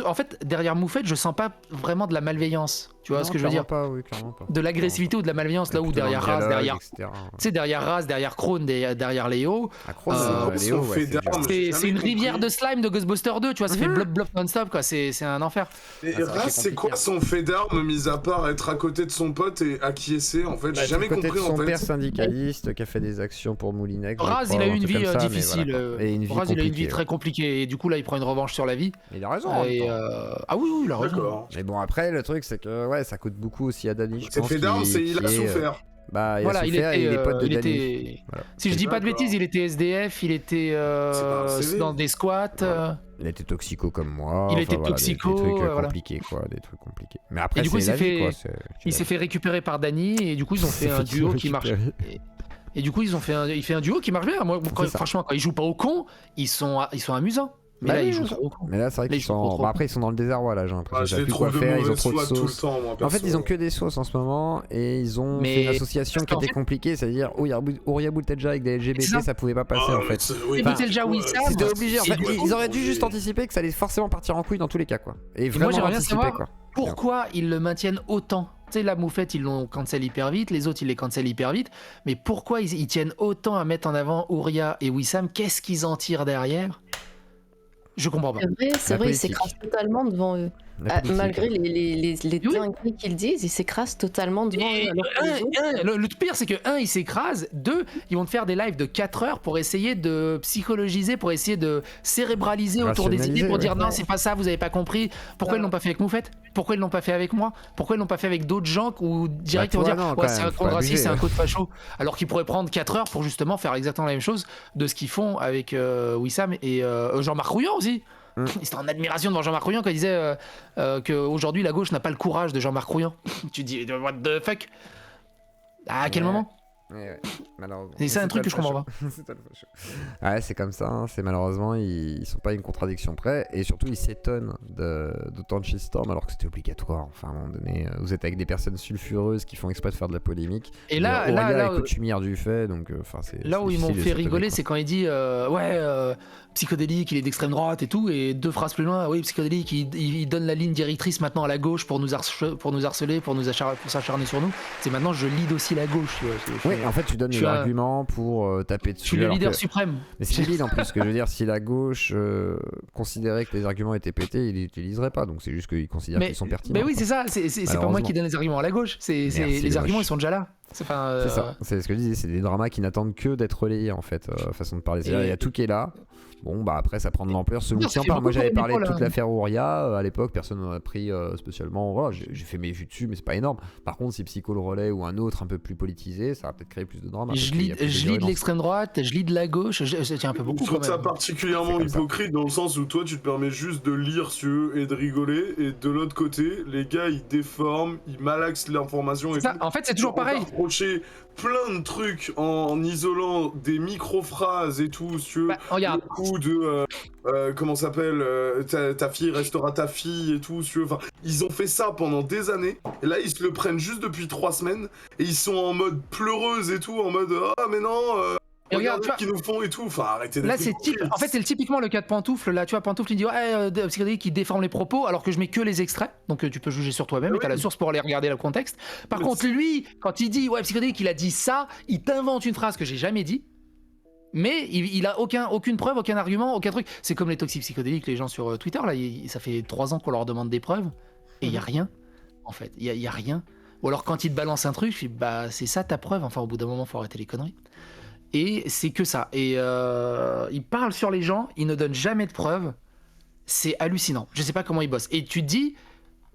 En fait, derrière Moufette, je sens pas vraiment de la malveillance. Tu vois Non, ce que je veux dire? clairement pas, oui, clairement pas. De l'agressivité ou de la malveillance, là où Plutôt dans derrière le Raz, dialogue, derrière, etc. tu sais, derrière Raz, derrière Krone, derrière Léo. À Kroos, C'est Léo, son ouais, fait c'est dur. d'armes. J'ai C'est jamais une compris. rivière de slime de Ghostbusters 2, tu vois, ça fait blop blop non-stop, quoi, c'est un enfer. Et Ah, ça aurait Raz, été c'est quoi compliqué. son fait d'armes, mis à part être à côté de son pote et acquiescer, en fait? J'ai jamais Peut-être compris, son en père fait. syndicaliste qui a fait des actions pour Moulinex. je Raz, crois, il a eu un une truc vie comme ça, mais difficile. voilà, quoi. Et une vie Raz, il a eu une vie compliquée, très compliquée, et du coup, là, il prend une revanche sur la vie. Mais il a raison. en même Et, temps. ah oui, oui, il a raison. D'accord. Mais bon, après, le truc, c'est que ouais, ça coûte beaucoup aussi à Dany. Je Ses pense faits d'armes, qu'il- c'est il a qu'il est, souffert. Bah, il Voilà, a souffert et il est pote de il Dany. était... Voilà. Si je dis pas de D'accord. bêtises, il était SDF, il était C'est pas un CV. dans des squats. Voilà. Il était toxico comme moi. Il enfin, était voilà, toxico, des trucs voilà. compliqués, quoi. Des trucs compliqués. Mais après, Et du coup, c'est il s'est la vie, fait- quoi. Il s'est fait récupérer par Dany, et du coup, ils ont fait un duo qui marche. Et du coup, il fait un duo qui marche bien. Moi, C'est ça. franchement, quand ils jouent pas au con, ils sont amusants. Mais Bah là, oui, ils jouent ça. trop au con. Mais là, c'est vrai Là, qu'ils ils sont sont. trop Bon, après, ils sont dans le désarroi, là, j'ai l'impression. Ah, Ils je savent les plus quoi trouve de faire, ils ont mauvaise trop de foi tout le sauce. temps, moi, En fait, perso. ils ont que des sauces en ce moment et ils ont Mais- fait une association parce qui qu'en était fait- compliquée, c'est-à-dire Ouria Boultedja avec des LGBT, C'est ça. ça pouvait pas passer Ah, en mais fait. c'est- oui, Et bah, Boultelja ouais, Wissam, C'était obligé en c'est fait. du Ils auraient dû coup, juste et- anticiper que ça allait forcément partir en couille dans tous les cas quoi. Et moi, vraiment j'aimerais bien anticiper savoir quoi. pourquoi ils le maintiennent autant. Tu sais, la Moufette, ils l'ont cancel hyper vite, les autres, ils les cancel hyper vite. Mais pourquoi ils tiennent autant à mettre en avant Ouria et Wissam? Qu'est-ce qu'ils en tirent derrière? Je comprends pas. C'est La vrai, ils politique. s'écrasent totalement devant eux. La Ah, politique. malgré les Oui. dingueries qu'ils disent, ils s'écrasent totalement devant eux. Alors que les autres, Le pire, c'est que, ils s'écrasent. 2, ils vont te faire des lives de 4 heures pour essayer de psychologiser, pour essayer de cérébraliser autour des Rationaliser, idées, pour ouais. dire non, Ouais. c'est pas ça, vous avez pas compris. Pourquoi ils l'ont pas fait avec Moufette? Pourquoi ils l'ont pas fait avec moi? Pourquoi ils l'ont pas fait avec d'autres gens où direct Bah, ils vont toi, dire non, quand ouais, c'est même, un faut code pas raciste, abuser, c'est un ouais. code facho. Alors qu'ils pourraient prendre 4 heures pour justement faire exactement la même chose de ce qu'ils font avec Wissam et Jean-Marc Rouillant aussi. Ils étaient en admiration devant Jean-Marc Rouillant quand il disait qu'aujourd'hui la gauche n'a pas le courage de Jean-Marc Rouillant. Tu dis what the fuck? À quel Ouais. moment? Ouais, malheureusement. Et c'est un truc que je comprends pas. C'est ça, le facho. Ouais, c'est comme ça, hein, c'est malheureusement, ils sont pas à une contradiction près, et surtout ils s'étonnent d'autant de shitstorm alors que c'était obligatoire, enfin à un moment donné, vous êtes avec des personnes sulfureuses qui font exprès de faire de la polémique, Et là, Aurélia là, et Coutumière du fait, donc enfin c'est... là où c'est ils m'ont difficile de fait s'étonner, rigoler, quoi. c'est quand il dit psychodélique, il est d'extrême droite et tout, et 2 phrases plus loin, oui, psychodélique, il donne la ligne directrice maintenant à la gauche pour nous harceler, pour s'acharner sur nous. C'est maintenant je lead aussi la gauche. Tu vois, Oui, en fait tu donnes je des suis un- arguments pour taper je dessus. suis le alors leader que- suprême. Mais c'est débile en plus, ce que je veux dire, si la gauche considérait que les arguments étaient pétés, ils les utiliseraient pas, donc c'est juste qu'ils considèrent qu'ils sont pertinents. Mais oui, quoi. c'est ça, c'est pas moi Malheureusement. qui donne les arguments à la gauche, Merci, les les arguments moches. ils sont déjà là. C'est pas, C'est ça, c'est ce que je disais, c'est des dramas qui n'attendent que d'être relayés en fait, façon de parler. C'est-à-dire, il y a tout qui est là. Bon, bah après, ça prend de l'ampleur selon Non, qui ça en fait parle. Moi, beaucoup j'avais pour parlé de Nicolas. toute l'affaire Ouria. À l'époque, personne n'en a pris spécialement. Voilà, j'ai fait mes vues dessus, mais c'est pas énorme. Par contre, si Psycho le relais ou un autre un peu plus politisé, ça va peut-être créer plus de drama. parce je qu'il y lis a plus de de virulence. l'extrême droite, je lis de la gauche, je tiens un peu beaucoup Je trouve quand ça même. C'est particulièrement comme ça. hypocrite dans le sens où toi tu te permets juste de lire si tu veux et de rigoler, et de l'autre côté, les gars ils déforment, ils malaxent l'information et Ça, tout. en fait, c'est toujours On t'a pareil. reproché plein de trucs en isolant des micro-phrases et tout, si tu veux. Bah, regarde, Le coup de comment ça s'appelle ta fille restera ta fille et tout, si tu veux. Enfin, ils ont fait ça pendant des années et là ils se le prennent juste depuis 3 semaines et ils sont en mode pleureuse et tout, en mode ah mais non Et regarde, regardez tu ce qu'ils nous font et tout. Enfin, arrêtez Là, d'être c'est hypocrites. en fait, c'est typiquement le cas de Pantoufle. Là, tu vois, Pantoufle, il dit ouais, psychédélique qui déforme les propos, alors que je mets que les extraits. Donc, tu peux juger sur toi-même Ah et t'as oui. la source pour aller regarder le contexte. Par Mais contre, lui, quand il dit ouais, psychédélique, il a dit ça, il t'invente une phrase que j'ai jamais dit. Mais il a aucune preuve, aucun argument, aucun truc. C'est comme les toxiques psychédéliques, les gens sur Twitter. Là, ça fait 3 ans qu'on leur demande des preuves et il y a rien. En fait, il y a rien. Ou alors quand ils te balancent un truc, je dis bah c'est ça ta preuve. Enfin, au bout d'un moment, faut arrêter les conneries. Et c'est que ça. Et il parle sur les gens, il ne donne jamais de preuves. C'est hallucinant. Je sais pas comment ils bossent. Et tu te dis,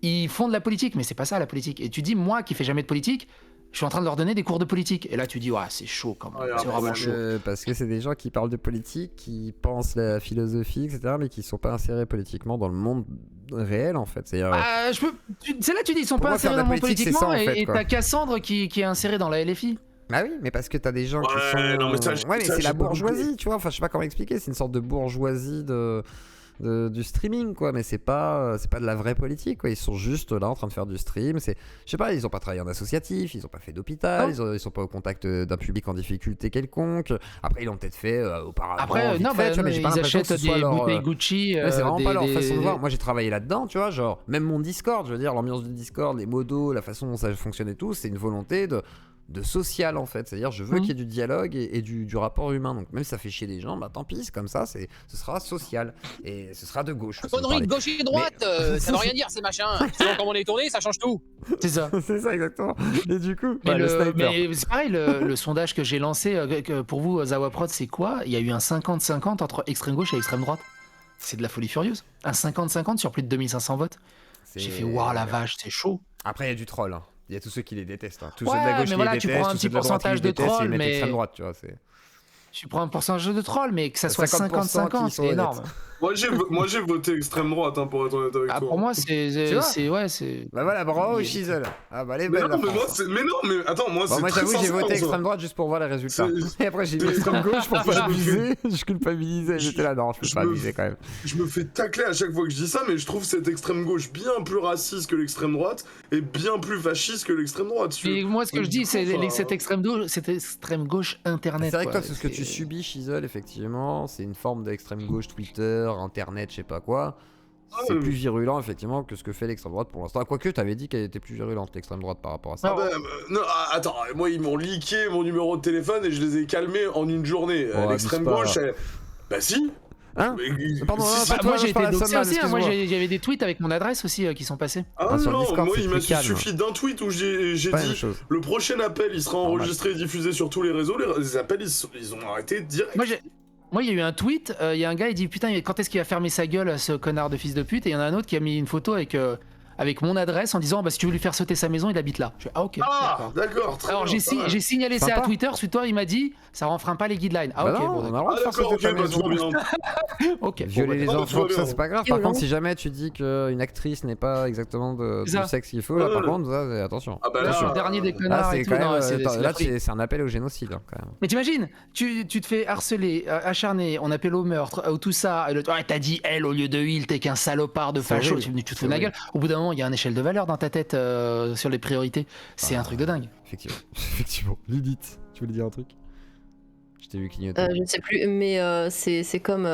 ils font de la politique, mais c'est pas ça la politique. Et tu te dis, moi qui fais jamais de politique, je suis en train de leur donner des cours de politique. Et là, tu te dis, ouais, c'est chaud quand même. Ouais, C'est vraiment chaud. Parce que c'est des gens qui parlent de politique, qui pensent la philosophie, etc., mais qui sont pas insérés politiquement dans le monde réel, en fait. C'est-à-dire, C'est là tu dis, ils sont Pour pas moi, faire insérés de la dans le monde politique, c'est politiquement. ça, en fait, Et quoi. t'as Cassandre qui est inséré dans la LFI. Ah oui, mais parce que t'as des gens qui Ouais, sont. non, mais ça, ouais, mais ça, c'est j'ai la pas compris. bourgeoisie, tu vois. Enfin, je sais pas comment expliquer. C'est une sorte de bourgeoisie du streaming, quoi. Mais c'est pas de la vraie politique, quoi. Ils sont juste là en train de faire du stream. Je sais pas, ils ont pas travaillé en associatif, ils ont pas fait d'hôpital, ils sont pas au contact d'un public en difficulté quelconque. Après, ils l'ont peut-être fait auparavant. Après, vite non, fait, tu vois, mais j'ai pas ils l'impression que achètent ce soit des leur, bouteilles Gucci. ouais, c'est vraiment pas leur façon de voir. des- Moi, j'ai travaillé là-dedans, tu vois, genre, même mon Discord, je veux dire, l'ambiance du Discord, les modos, la façon dont ça fonctionne et tout, c'est une volonté de social, en fait. C'est-à-dire, je veux qu'il y ait du dialogue et du rapport humain. Donc, même si ça fait chier des gens, bah tant pis, c'est comme ça, ce sera social. Et ce sera de gauche. façon de Connerie de parler. gauche et de droite, ça veut rien dire ces machins. Selon comment on est tourné, ça change tout. C'est ça. C'est ça, exactement. Et du coup, Mais, bah, le sniper. mais c'est pareil, le sondage que j'ai lancé, que pour vous, Zawaprod, c'est quoi? Il y a eu un 50-50 entre extrême gauche et extrême droite. C'est de la folie furieuse. Un 50-50 sur plus de 2500 votes. J'ai fait, waouh, la vache, c'est chaud. Après, il y a du troll. Hein. Il y a tous ceux qui les détestent. Hein. Tous Ouais, ceux de la gauche mais qui voilà, les tu détestent, prends un tous petit ceux de la droite qui pourcentage les de détestent, trolls, ils mettent mais- extrême droite, tu vois. Tu prends un pourcentage de troll, mais que ça soit 50% 50-50, qui sont c'est énorme. Moi, j'ai voté extrême droite, hein, pour être honnête avec Ah, toi. pour moi, Tu vois c'est. Bah voilà, bravo, Shizzle. Ah bah, elle est Mais belle, la non, mais moi, France. mais attends, moi, Bon, c'est moi très j'avoue, j'ai sincère, voté ça. extrême droite juste pour voir les résultats. C'est- Et après j'ai mis c'est- extrême gauche pour Je pas me abuser. Je culpabilisais. J'étais là, non, je peux je pas me- abuser quand même. Je me fais tacler à chaque fois que je dis ça, mais je trouve cette extrême gauche bien plus raciste que l'extrême droite et bien plus fasciste que l'extrême droite. Et moi, ce que je dis, c'est Enfin, cette extrême gauche internet. C'est vrai que quoi. toi, c'est ce que tu subis, Shizzle, effectivement. C'est une forme d'extrême gauche, Twitter, internet, je sais pas quoi. C'est Ouais. plus virulent, effectivement, que ce que fait l'extrême droite pour l'instant. Quoique, t'avais dit qu'elle était plus virulente, l'extrême droite, par rapport à ça. Ah bah, non, attends, moi ils m'ont leaké mon numéro de téléphone et je les ai calmés en une journée. Oh, L'extrême abuse pas. gauche, bah si. Hein Mais- Pardon, si, non, si. pas Bah, toi, moi, je j'ai été parle à doxé Solman, aussi. Hein. Moi, excuse-moi. j'avais des tweets avec mon adresse aussi qui sont passés. Ah sur le non, Discord, moi c'est il plus m'a calme. suffi d'un tweet où j'ai Pas la même dit chose. le prochain appel il sera Normal. enregistré et diffusé sur tous les réseaux. Les appels ils ont arrêté direct. Moi, il y a eu un tweet, il y a un gars, il dit putain, quand est-ce qu'il va fermer sa gueule, ce connard de fils de pute? Et il y en a un autre qui a mis une photo avec mon adresse en disant bah, si tu veux lui faire sauter sa maison, il habite là. Je fais ah, ok. Ah, d'accord. très Alors bien, j'ai pas mal. j'ai signalé ça Sympa. à Twitter, suite toi il m'a dit ça renfreint pas les guidelines. Ah Bah ok, non, bon, on a le d'accord. droit de Ah faire d'accord, sauter ok, ta bah tout va maison. bien. Ok, Violer bon, les bah, tout va enfants, tout ça, bien. c'est pas grave. Par contre, si jamais tu dis qu'une actrice n'est pas exactement du C'est ça. sexe qu'il faut, là, par Ouais. contre, ça, attention. Ah bah Là, je suis là, le dernier des Là, connards c'est et tout. quand même. Non, c'est Là, la folie. c'est un appel au génocide, hein, quand même. Mais t'imagines, tu te fais harceler, acharner, on appelle au meurtre, tout ça. Et ouais, t'as dit elle au lieu de il, t'es qu'un salopard de C'est facho. horrible. Tu te fous de ma gueule. Au bout d'un moment, il y a une échelle de valeur dans ta tête sur les priorités. C'est un truc de dingue. Effectivement. Effectivement. Lilith, tu voulais dire un truc? Je t'ai vu clignoter. Je ne sais plus, mais c'est comme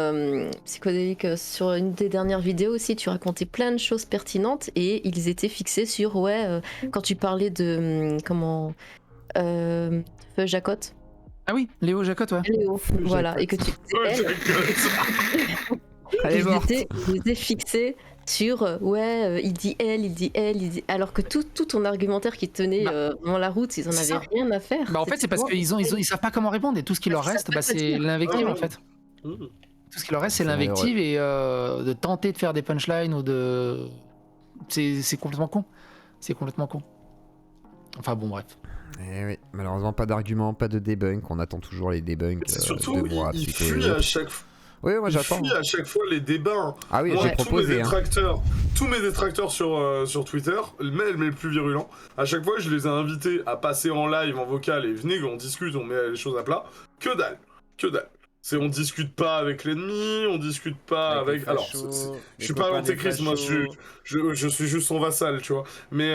Psychodélique. Sur une des dernières vidéos aussi, tu racontais plein de choses pertinentes et ils étaient fixés sur, quand tu parlais de, Feu Jacotte. Ah oui, Léo Jacotte, ouais. Léo, voilà, et que tu Ouais, elle, Elle est ils morte. étaient fixés sur, il dit elle, il dit elle, il dit... alors que tout ton argumentaire qui tenait dans la route, ils en c'est avaient ça. rien à faire. Bah en fait, c'est parce qu'ils ils savent pas comment répondre et tout ce qui leur Ils reste, savent bah, pas quoi c'est dire. l'invective Ouais, en fait. Mmh. Tout ce qui leur reste, c'est C'est l'invective et de tenter de faire des punchlines ou de. C'est complètement con. C'est complètement con. Enfin bon, bref. Eh oui, malheureusement, pas d'argument, pas de débunk. On attend toujours les débunks C'est de surtout, moi. il Psycho et fuit à autres. chaque fois. Oui, moi Il j'attends. fuit à chaque fois les débats. Hein. Ah oui, Moi, j'ai tous mes proposé. Hein. détracteurs, tous mes détracteurs sur Twitter, mais les plus virulents, à chaque fois je les ai invités à passer en live, en vocal, et venez qu'on discute, on met les choses à plat. Que dalle, que dalle. On discute pas avec l'ennemi, on discute pas avec. Alors, je suis pas l'antéchrist, moi, je suis juste son vassal, tu vois. Mais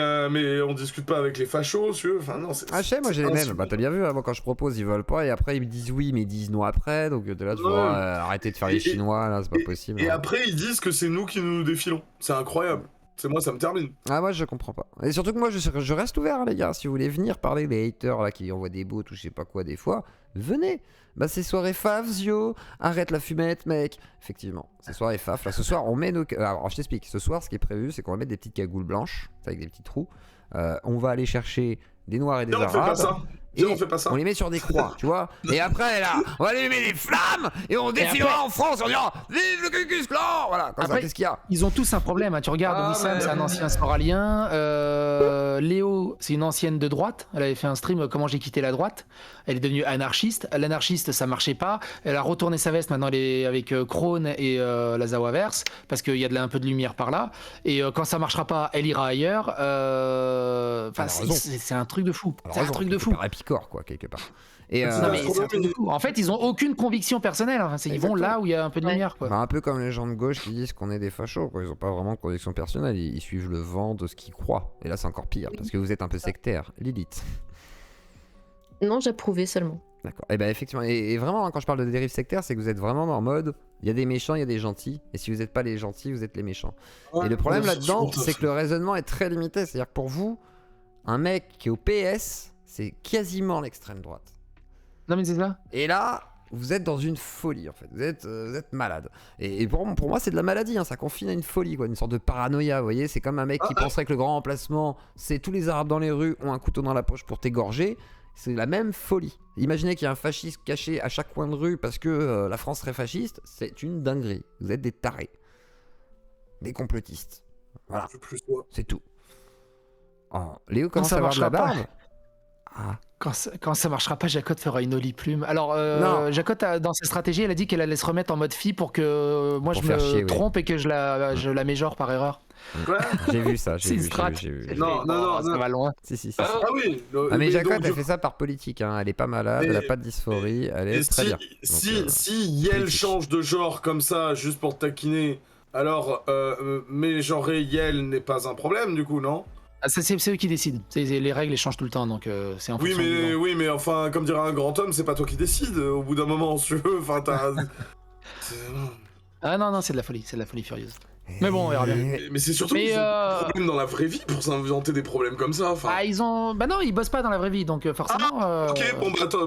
on discute pas avec les fachos, tu vois. Enfin, non, Ah, je sais, moi j'ai les mêmes. Bah, t'as bien vu, hein, moi quand je propose, ils veulent pas, et après ils me disent oui, mais ils disent non après. Donc de là, tu vois, arrêtez de faire les Chinois, là, c'est pas possible. Et après, ils disent que c'est nous qui nous défilons. C'est incroyable. C'est moi, ça me termine. Ah, moi je comprends pas. Et surtout que moi je reste ouvert, hein, les gars. Si vous voulez venir parler des haters là qui envoient des bots ou je sais pas quoi des fois, venez. Bah, c'est soirée faf, Zio. Arrête la fumette, mec. Effectivement, c'est soirée faf. Là, ce soir, on met nos. Alors, je t'explique. Ce soir, ce qui est prévu, c'est qu'on va mettre des petites cagoules blanches, avec des petits trous. On va aller chercher des noirs et des arabes. On fait pas ça. Et on fait pas ça. On les met sur des croix, tu vois. Et après, là, on va allumer des flammes et on défilera en France en disant vive le Ku Klux Klan. Voilà, comme ça, qu'est-ce qu'il y a? Ils ont tous un problème, hein. Tu regardes, Wissam, c'est un ancien soralien. Léo, c'est une ancienne de droite. Elle avait fait un stream Comment j'ai quitté la droite. Elle est devenue anarchiste. L'anarchiste, ça marchait pas. Elle a retourné sa veste. Maintenant, elle est avec Krone et la Zawaverse parce qu'il y a un peu de lumière par là. Et quand ça marchera pas, elle ira ailleurs. Enfin, c'est un truc de fou. C'est un truc de fou. Corps, quoi, quelque part. Et non, mais c'est un truc de fou. En fait, ils ont aucune conviction personnelle. Enfin, ils vont là où il y a un peu de lumière, quoi. Bah, un peu comme les gens de gauche qui disent qu'on est des fachos, quoi. Ils ont pas vraiment de conviction personnelle. Ils suivent le vent de ce qu'ils croient. Et là, c'est encore pire parce que vous êtes un peu sectaire. Lilith. Non, j'approuvais seulement. D'accord. Et ben effectivement. Et vraiment, hein, quand je parle de dérive sectaire, c'est que vous êtes vraiment en mode il y a des méchants, il y a des gentils. Et si vous n'êtes pas les gentils, vous êtes les méchants. Et le problème là-dedans, c'est que le raisonnement est très limité. C'est-à-dire que pour vous, un mec qui est au PS, c'est quasiment l'extrême droite. Non mais c'est ça. Et là, vous êtes dans une folie en fait. Vous êtes malade. Et pour moi, c'est de la maladie. Hein. Ça confine à une folie, quoi, une sorte de paranoïa. Vous voyez, c'est comme un mec qui penserait que le grand remplacement, c'est tous les Arabes dans les rues ont un couteau dans la poche pour t'égorger. C'est la même folie. Imaginez qu'il y a un fasciste caché à chaque coin de rue parce que la France serait fasciste. C'est une dinguerie. Vous êtes des tarés, des complotistes. Voilà. C'est tout. Oh, Léo commence à avoir de la barbe. Ah. Quand ça marchera pas, Jacotte fera une Oli plume. Alors, Jacotte, dans sa stratégie, elle a dit qu'elle allait se remettre en mode fille pour que moi je me trompe et que je la méjore par erreur. Ouais. J'ai vu ça. J'ai vu. Non, ça va loin. Si. Ah oui. Mais Jacotte, elle fait ça par politique. Hein. Elle est pas malade, elle a pas de dysphorie, elle est très bien. Si Yel change de genre comme ça, juste pour te taquiner, alors mégenrer Yel n'est pas un problème du coup, non? Ah, c'est eux qui décident. Les règles elles changent tout le temps, donc c'est en fonction du vent. Oui, mais enfin, comme dirait un grand homme, c'est pas toi qui décides au bout d'un moment, si tu veux. Enfin, Ah non, c'est de la folie furieuse. Mais bon, on verra bien. Mais c'est surtout qu'ils ont des problèmes dans la vraie vie pour s'inventer des problèmes comme ça. Ah, non, ils bossent pas dans la vraie vie, donc forcément. Ok,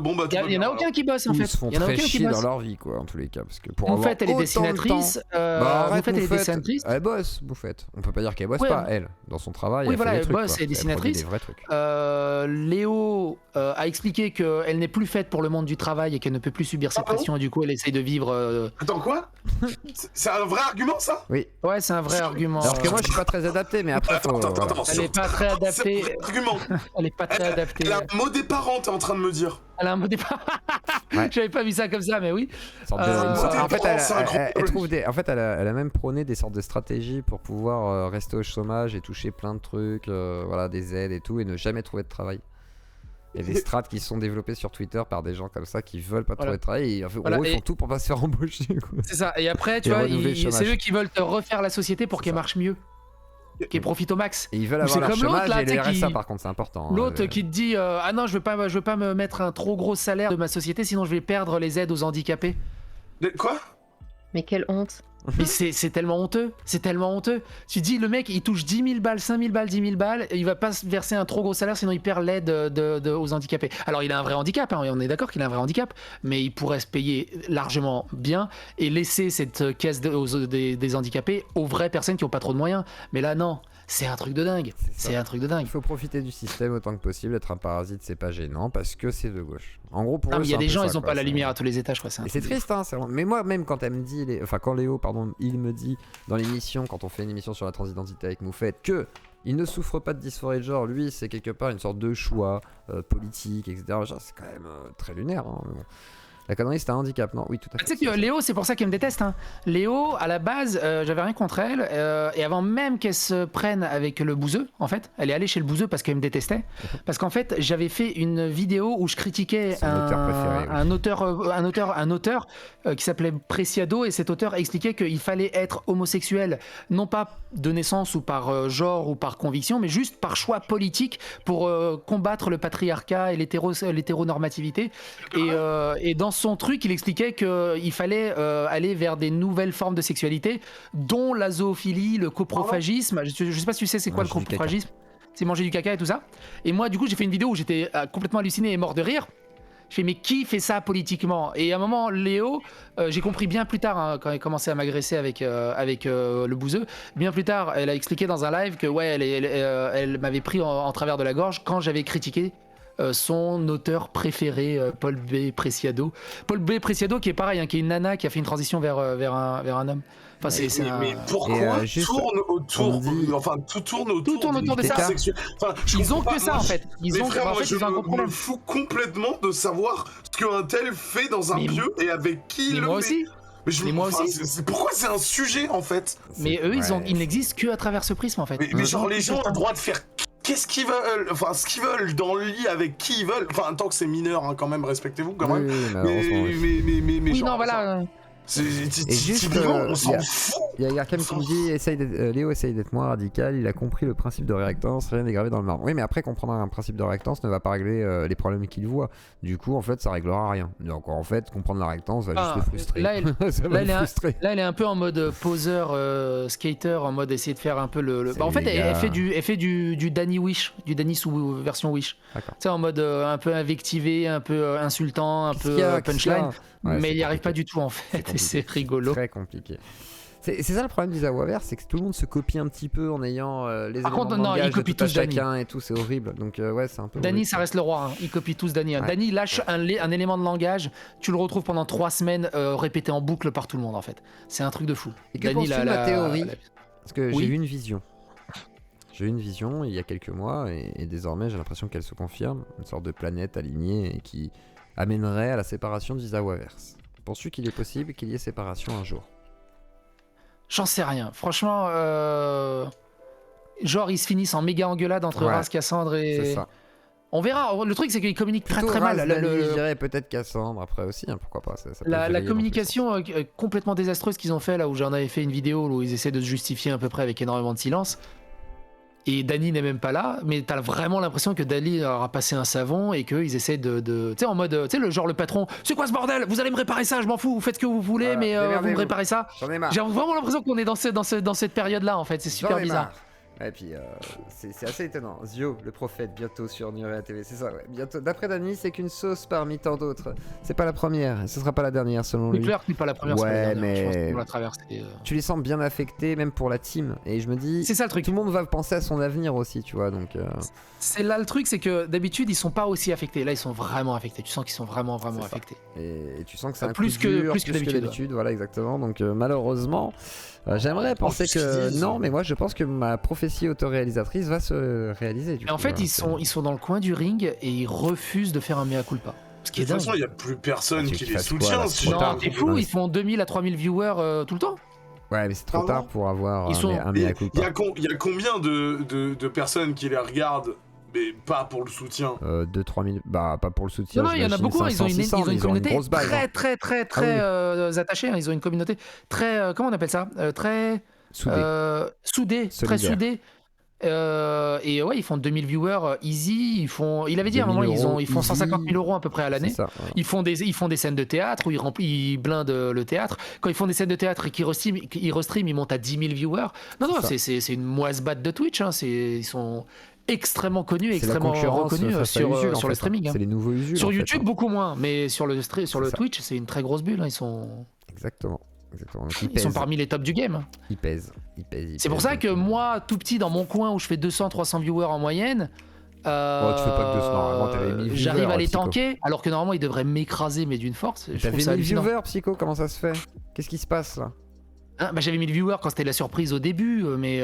bon bah. Il y en a aucun qui bosse en fait. Ils se font très chier dans leur vie, quoi, en tous les cas, parce que pour Moufette, elle est dessinatrice. Moufette, elle est dessinatrice. Elle bosse, Moufette. On peut pas dire qu'elle bosse pas, elle, dans son travail. Oui, voilà, elle bosse, elle est dessinatrice. Léo a expliqué qu'elle n'est plus faite pour le monde du travail et qu'elle ne peut plus subir cette pression et du coup elle essaye de vivre. Attends, quoi? C'est un vrai argument, ça? Oui. Ouais, c'est un vrai argument. Alors que moi, je suis pas très adapté, mais après, attends, elle est pas très adaptée. C'est un vrai argument. Elle est pas très adaptée. Elle a un mot des parents, t'es en train de me dire. Elle a un mot des parents. J'avais pas vu ça comme ça, mais oui. En fait, elle trouve en fait, elle a même prôné des sortes de stratégies pour pouvoir rester au chômage et toucher plein de trucs, voilà, des aides et tout, et ne jamais trouver de travail. Il y a des strates qui se sont développées sur Twitter par des gens comme ça qui veulent pas trouver de travail et en fait, ils font tout pour pas se faire embaucher. C'est ça. Et après, tu vois, c'est eux qui veulent te refaire la société pour qu'elle marche mieux, qu'elle profite au max. Et ils veulent avoir leur chômage et le RSA par contre, c'est important. L'autre qui te dit ah non, je veux pas me mettre un trop gros salaire de ma société, sinon je vais perdre les aides aux handicapés. Quoi? Mais quelle honte. Mais c'est tellement honteux, Tu dis, le mec, il touche 10 000 balles, 5 000 balles, 10 000 balles, il va pas se verser un trop gros salaire, sinon il perd l'aide aux handicapés. Alors, il a un vrai handicap, hein, on est d'accord qu'il a un vrai handicap, mais il pourrait se payer largement bien et laisser cette caisse des handicapés aux vraies personnes qui ont pas trop de moyens. Mais là, non. C'est un truc de dingue. Il faut profiter du système autant que possible. Être un parasite, c'est pas gênant parce que c'est de gauche. En gros, pour eux, il y a des gens, ils ont quoi, pas la lumière à tous les étages. Et c'est triste, hein. Mais moi, même quand elle me dit, quand Léo, il me dit dans l'émission, quand on fait une émission sur la transidentité avec Moufette, que il ne souffre pas de dysphorie de genre, lui, c'est quelque part une sorte de choix politique, etc. C'est quand même très lunaire. Hein, mais bon. La connerie, c'est un handicap, non? Oui, tout à fait. Tu sais que Léo, c'est pour ça qu'elle me déteste. Hein. Léo, à la base, j'avais rien contre elle. Et avant même qu'elle se prenne avec le bouseux, en fait, elle est allée chez le bouseux parce qu'elle me détestait. Parce qu'en fait, j'avais fait une vidéo où je critiquais un auteur qui s'appelait Preciado. Et cet auteur expliquait qu'il fallait être homosexuel, non pas de naissance ou par genre ou par conviction, mais juste par choix politique pour combattre le patriarcat et l'hétéronormativité. Et dans son truc, il expliquait qu'il fallait aller vers des nouvelles formes de sexualité, dont la zoophilie, le coprophagisme. Je sais pas si tu sais c'est quoi le coprophagisme. C'est manger du caca et tout ça. Et moi, du coup, j'ai fait une vidéo où j'étais complètement halluciné et mort de rire. Je fais mais qui fait ça politiquement? Et à un moment, Léo, j'ai compris bien plus tard, hein, quand elle commençait à m'agresser avec le bouseux, bien plus tard, elle a expliqué dans un live que ouais, elle m'avait pris en travers de la gorge quand j'avais critiqué son auteur préféré, Paul B. Preciado. Paul B. Preciado qui est pareil, hein, qui est une nana qui a fait une transition vers un homme. Enfin, mais pourquoi tourne autour tout tourne autour de ça. Enfin, ils ont que ça en fait. Ils ont me fous complètement de savoir ce qu'un tel fait dans un pieu et avec qui il le met. Aussi. Mais moi aussi. Pourquoi c'est un sujet en fait? Mais eux, ils n'existent que à travers ce prisme en fait. Mais genre les gens ont le droit de faire qu'est-ce qu'ils veulent, enfin ce qu'ils veulent dans le lit avec qui ils veulent, enfin tant que c'est mineur hein, quand même, respectez-vous quand même. Mais oui, genre, non voilà. Et juste, on s'en fout. Il y a quelqu'un qui me dit Léo essaye d'être moins radical, il a compris le principe de réactance, rien n'est gravé dans le marbre. Oui, mais après, comprendre un principe de réactance ne va pas régler les problèmes qu'il voit. Du coup, en fait, ça réglera rien. Donc, en fait, comprendre la réactance va juste le frustrer. Là, elle est un peu en mode poseur, skater, en mode essayer de faire un peu le... Bah, en fait, elle fait du Danny Wish, du Danny sous version Wish. Tu sais, en mode un peu invectivé, un peu insultant, un peu punchline. Ouais, mais il n'y arrive pas du tout en fait, et c'est rigolo. Très compliqué. C'est ça le problème du Zawaverse, c'est que tout le monde se copie un petit peu en ayant les éléments de langage ils copient de tout tous chacun et tout, c'est horrible. Donc ouais, c'est un peu. Danny, ça reste le roi. Hein. Ils copient tous Danny. Hein. Ouais. Danny lâche un élément de langage, tu le retrouves pendant 3 semaines répété en boucle par tout le monde en fait. C'est un truc de fou. Et que penses-tu de ma théorie Parce que j'ai eu une vision. J'ai eu une vision il y a quelques mois et désormais j'ai l'impression qu'elle se confirme, une sorte de planète alignée et qui amènerait à la séparation du Zawaverse. Penses-tu qu'il est possible qu'il y ait séparation un jour? J'en sais rien. Franchement, genre ils se finissent en méga engueulade entre Raz, Cassandre et... C'est ça. On verra. Le truc c'est qu'ils communiquent plutôt très Raz, mal. Je dirais peut-être Cassandre après aussi, hein, pourquoi pas. Ça la communication complètement désastreuse qu'ils ont fait là où j'en avais fait une vidéo où ils essaient de se justifier à peu près avec énormément de silence. Et Danny n'est même pas là, mais t'as vraiment l'impression que Danny leur a passé un savon et qu'ils essaient de tu sais, en mode, tu sais, le patron, c'est quoi ce bordel? Vous allez me réparer ça, je m'en fous, vous faites ce que vous voulez, mais vous me réparez ça. J'ai vraiment l'impression qu'on est dans cette période-là, en fait, c'est super bizarre. Et puis c'est assez étonnant. Zio, le prophète, bientôt sur Nurea TV, c'est ça, ouais. Bientôt. D'après Danny, c'est qu'une sauce parmi tant d'autres. C'est pas la première, ce sera pas la dernière selon lui. C'est clair que c'est pas la première, ouais, mais je pense qu'on va traverser. Tu les sens bien affectés, même pour la team. Et je me dis, c'est ça le truc. Tout le monde va penser à son avenir aussi, tu vois. Donc. C'est là le truc, c'est que d'habitude ils sont pas aussi affectés. Là, ils sont vraiment affectés. Tu sens qu'ils sont vraiment affectés. Et tu sens que c'est un plus coup dur, plus que d'habitude. Voilà, exactement. Donc malheureusement. J'aimerais penser que non, mais moi je pense que ma prophétie autoréalisatrice va se réaliser. En fait, ils sont dans le coin du ring et ils refusent de faire un mea culpa. De toute façon, il n'y a plus personne qui les soutient. Non, t'es fou, ils font 2000 à 3000 viewers tout le temps. Ouais, mais c'est trop tard pour avoir un mea culpa. Il y a combien de personnes qui les regardent? Mais pas pour le soutien. 2-3 000. Bah, pas pour le soutien. Non, il y en a beaucoup. 500, ils ont une communauté très attachée. Hein. Ils ont une communauté très. Comment on appelle ça? Très. Soudée. Très soudée. Et ouais, ils font 2000 viewers easy. Il avait dit à un moment, ils font 150 000 euros à peu près à l'année. Ouais. Ils font des scènes de théâtre où ils blindent le théâtre. Quand ils font des scènes de théâtre et qu'ils restream, ils montent à 10 000 viewers. Non, c'est une moise-batte de Twitch. Hein. Ils sont extrêmement connus, extrêmement reconnus sur le streaming. C'est les nouveaux Usul. Sur YouTube, beaucoup moins, mais sur le Twitch, c'est une très grosse bulle. Hein. Ils sont. Exactement. Ils sont parmi les tops du game. Ils pèsent. C'est pour ça que moi, tout petit, dans mon coin où je fais 200-300 viewers en moyenne, tu fais pas que 200, normalement t'avais 1000 viewers. J'arrive à les tanker, alors que normalement ils devraient m'écraser, mais d'une force. T'avais 1000 viewers, Psycho, comment ça se fait? Qu'est-ce qui se passe là? J'avais 1000 viewers quand c'était la surprise au début, mais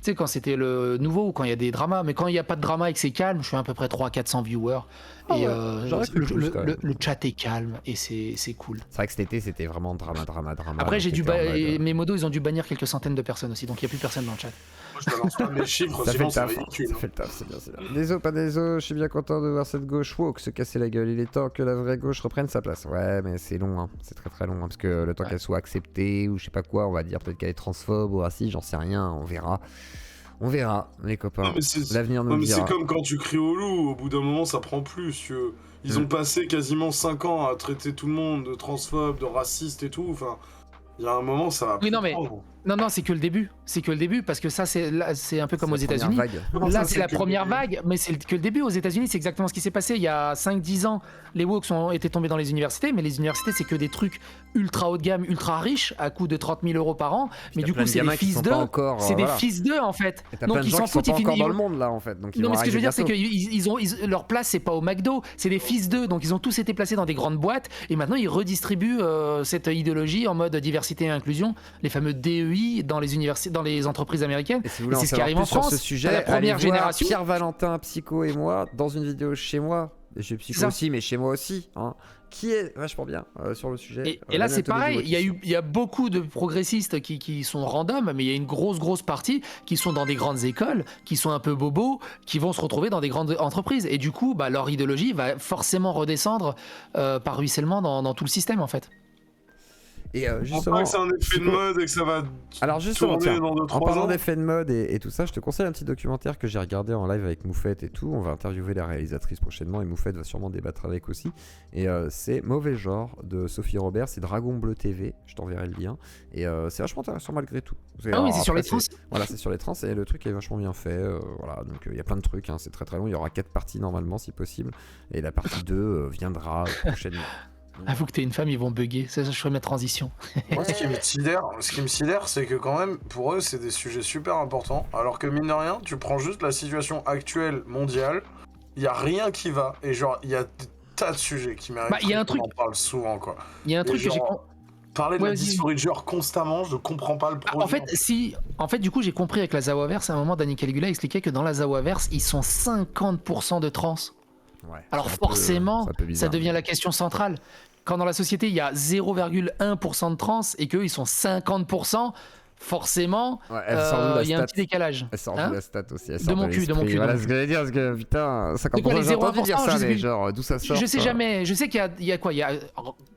sais, quand c'était le nouveau ou quand il y a des dramas. Mais quand il n'y a pas de drama et que c'est calme, je fais à peu près 300-400 viewers. Ah Et ouais, j'aurais cru plus, quand même. le chat est calme et c'est cool. C'est vrai que cet été, c'était vraiment drama. Après, donc t'étais en mode, mes modos, ils ont dû bannir quelques centaines de personnes aussi, donc il n'y a plus personne dans le chat. Moi, je balance pas mes chiffres, Ça fait sinon le c'est taf, ridicule. ça fait le taf, c'est bien. Désolé, pas désolé, je suis bien content de voir cette gauche woke se casser la gueule. Il est temps que la vraie gauche reprenne sa place. Ouais, mais c'est long, hein. C'est très long, hein, parce que le temps qu'elle soit acceptée ou je sais pas quoi, on va dire peut-être qu'elle est transphobe ou raciste, j'en sais rien, on verra. On verra, les copains. L'avenir nous le dira. C'est comme quand tu cries au loup, au bout d'un moment ça prend plus. Si tu veux. Ils ont passé quasiment 5 ans à traiter tout le monde de transphobe, de raciste et tout. Enfin, il y a un moment ça va. Oui, non, mais. Non, c'est que le début. C'est que le début, parce que ça, c'est un peu comme aux États-Unis. Là, c'est la première vague, mais c'est que le début. Aux États-Unis, c'est exactement ce qui s'est passé. Il y a 5-10 ans, les woke ont été tombés dans les universités, mais les universités, c'est que des trucs ultra haut de gamme, ultra riches, à coût de 30 000 € par an. Mais du coup, c'est des fils d'eux. C'est des fils d'eux, en fait. Donc, ils s'en foutent. Ils finissent dans le monde, là, en fait. Non, mais ce que je veux dire, c'est que leur place, c'est pas au McDo, c'est des fils d'eux. Donc, ils ont tous été placés dans des grandes boîtes. Et maintenant, ils redistribuent cette idéologie en mode diversité et inclusion, les fameux DEI dans les universités, dans les entreprises américaines. Et si vous voulez c'est ce qui arrive en France. sur ce sujet, la première génération. Pierre Valentin, Psycho et moi dans une vidéo chez moi. Et chez Psycho aussi, mais chez moi aussi. Hein, qui est vachement bien sur le sujet. Et là, c'est pareil. Il y a beaucoup de progressistes qui sont random, mais il y a une grosse partie qui sont dans des grandes écoles, qui sont un peu bobos, qui vont se retrouver dans des grandes entreprises. Et du coup, leur idéologie va forcément redescendre par ruissellement dans tout le système, en fait. Et justement, je pense pas que c'est un effet de mode et que ça va. Alors justement, tiens, dans 2-3 en parlant ans. d'effet de mode et tout ça, je te conseille un petit documentaire que j'ai regardé en live avec Moufette et tout. On va interviewer la réalisatrice prochainement et Moufette va sûrement débattre avec aussi. Et c'est Mauvais Genre de Sophie Robert, c'est Dragon Bleu TV, je t'enverrai le lien. Et c'est vachement intéressant malgré tout. Ah oui, c'est sur les trans. Voilà, c'est sur les trans et le truc est vachement bien fait. Voilà, donc il y a plein de trucs, hein, c'est très long. Il y aura 4 parties normalement si possible. Et la partie 2 viendra prochainement. Avoue que t'es une femme, ils vont bugger. Ça, je ferai ma transition. Moi, ce qui me sidère, c'est que quand même, pour eux, c'est des sujets super importants. Alors que mine de rien, tu prends juste la situation actuelle mondiale, il y a rien qui va. Et genre, il y a des tas de sujets qui méritent qu'on en parle souvent, quoi. Il y a un truc que j'ai... Parler de la dysphorie de genre constamment, je comprends pas le projet. En fait, du coup, j'ai compris avec la Zawaverse, à un moment, Danny Caligula expliquait que dans la Zawaverse, ils sont 50% de trans. Ouais, alors forcément, ça devient la question centrale. Quand dans la société, il y a 0,1% de trans et qu'eux, ils sont 50%, forcément, il y a un petit décalage. Elle sort de la stat aussi. Elle sort de mon cul. Voilà ce que j'allais dire, parce que putain, 50%, j'ai entendu dire ça, mais genre, d'où ça sort? Je sais jamais. Je sais qu'il y a quoi? Il y a,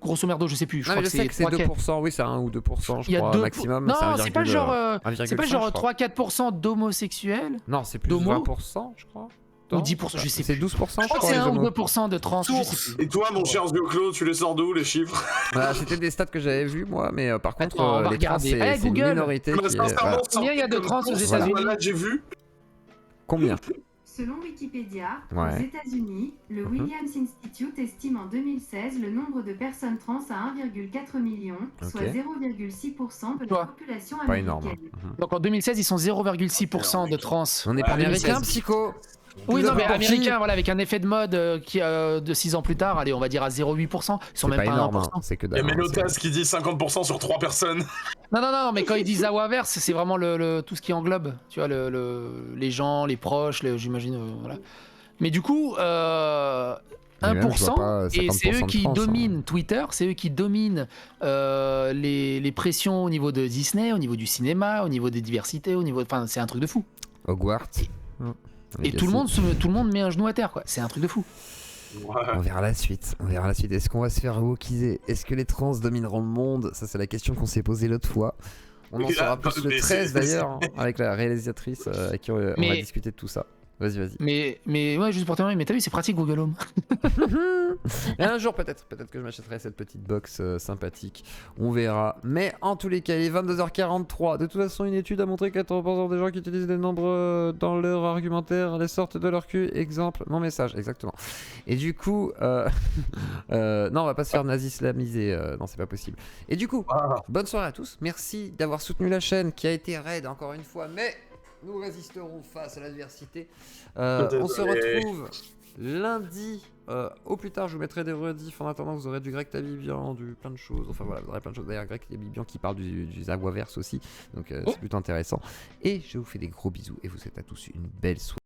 grosso merdo, je sais plus. Je crois que c'est 2%, oui, c'est 1 ou 2%, je crois, maximum. Non, c'est pas genre 3-4% d'homosexuels. Non, c'est plus de 20%, je crois. Ou 10%, je sais c'est 12%, je crois que c'est 1 ou 2% de trans. Et toi, mon cher Zio-Claude, tu les sors d'où les chiffres? C'était des stats que j'avais vues moi, mais par contre, les trans, c'est une minorité. Combien il y a de trans aux États-Unis? Là, j'ai vu. Combien? Selon Wikipédia, aux États-Unis, le Williams Institute estime en 2016 le nombre de personnes trans à 1,4 million, soit 0,6% de la population américaine. Pas énorme. Donc en 2016, ils sont 0,6% de trans. On n'est pas américain, Psycho. Oui, non, mais américain, voilà, avec un effet de mode qui de 6 ans plus tard, allez, on va dire à 0,8%. Ils sont même pas énorme, 1%. Hein. C'est que il y a Mélotas qui dit 50% sur 3 personnes. Non, mais quand ils disent Zawaverse, c'est vraiment tout ce qui englobe. Tu vois, les gens, les proches, j'imagine. Voilà. Mais du coup, 1%, et c'est eux qui dominent Twitter, c'est eux qui dominent les pressions au niveau de Disney, au niveau du cinéma, au niveau des diversités, enfin, c'est un truc de fou. Hogwarts. Et tout le monde met un genou à terre, quoi. C'est un truc de fou. Ouais. On verra la suite. Est-ce qu'on va se faire wokiser? Est-ce que les trans domineront le monde? Ça, c'est la question qu'on s'est posée l'autre fois. On en saura plus le 13 d'ailleurs, hein, avec la réalisatrice avec qui on va discuter de tout ça. Vas-y. Mais ouais, juste pour terminer, mais t'as vu, c'est pratique Google Home. Et un jour peut-être que je m'achèterai cette petite box sympathique. On verra. Mais en tous les cas, il est 22h43. De toute façon, une étude a montré que 80% des gens qui utilisent des nombres dans leur argumentaire les sortent de leur cul. Exemple, mon message, exactement. Et du coup, non, on va pas se faire nazi-islamiser. Non, c'est pas possible. Et du coup, bonne soirée à tous. Merci d'avoir soutenu la chaîne qui a été raide encore une fois, mais nous résisterons face à l'adversité. On se retrouve lundi Au plus tard, je vous mettrai des rediffs. En attendant, vous aurez du Greg Tabibian, du plein de choses. Enfin voilà, vous aurez plein de choses. D'ailleurs, Greg Tabibian qui parle du Zaguaverse aussi. Donc c'est plutôt intéressant. Et je vous fais des gros bisous et vous souhaite à tous une belle soirée.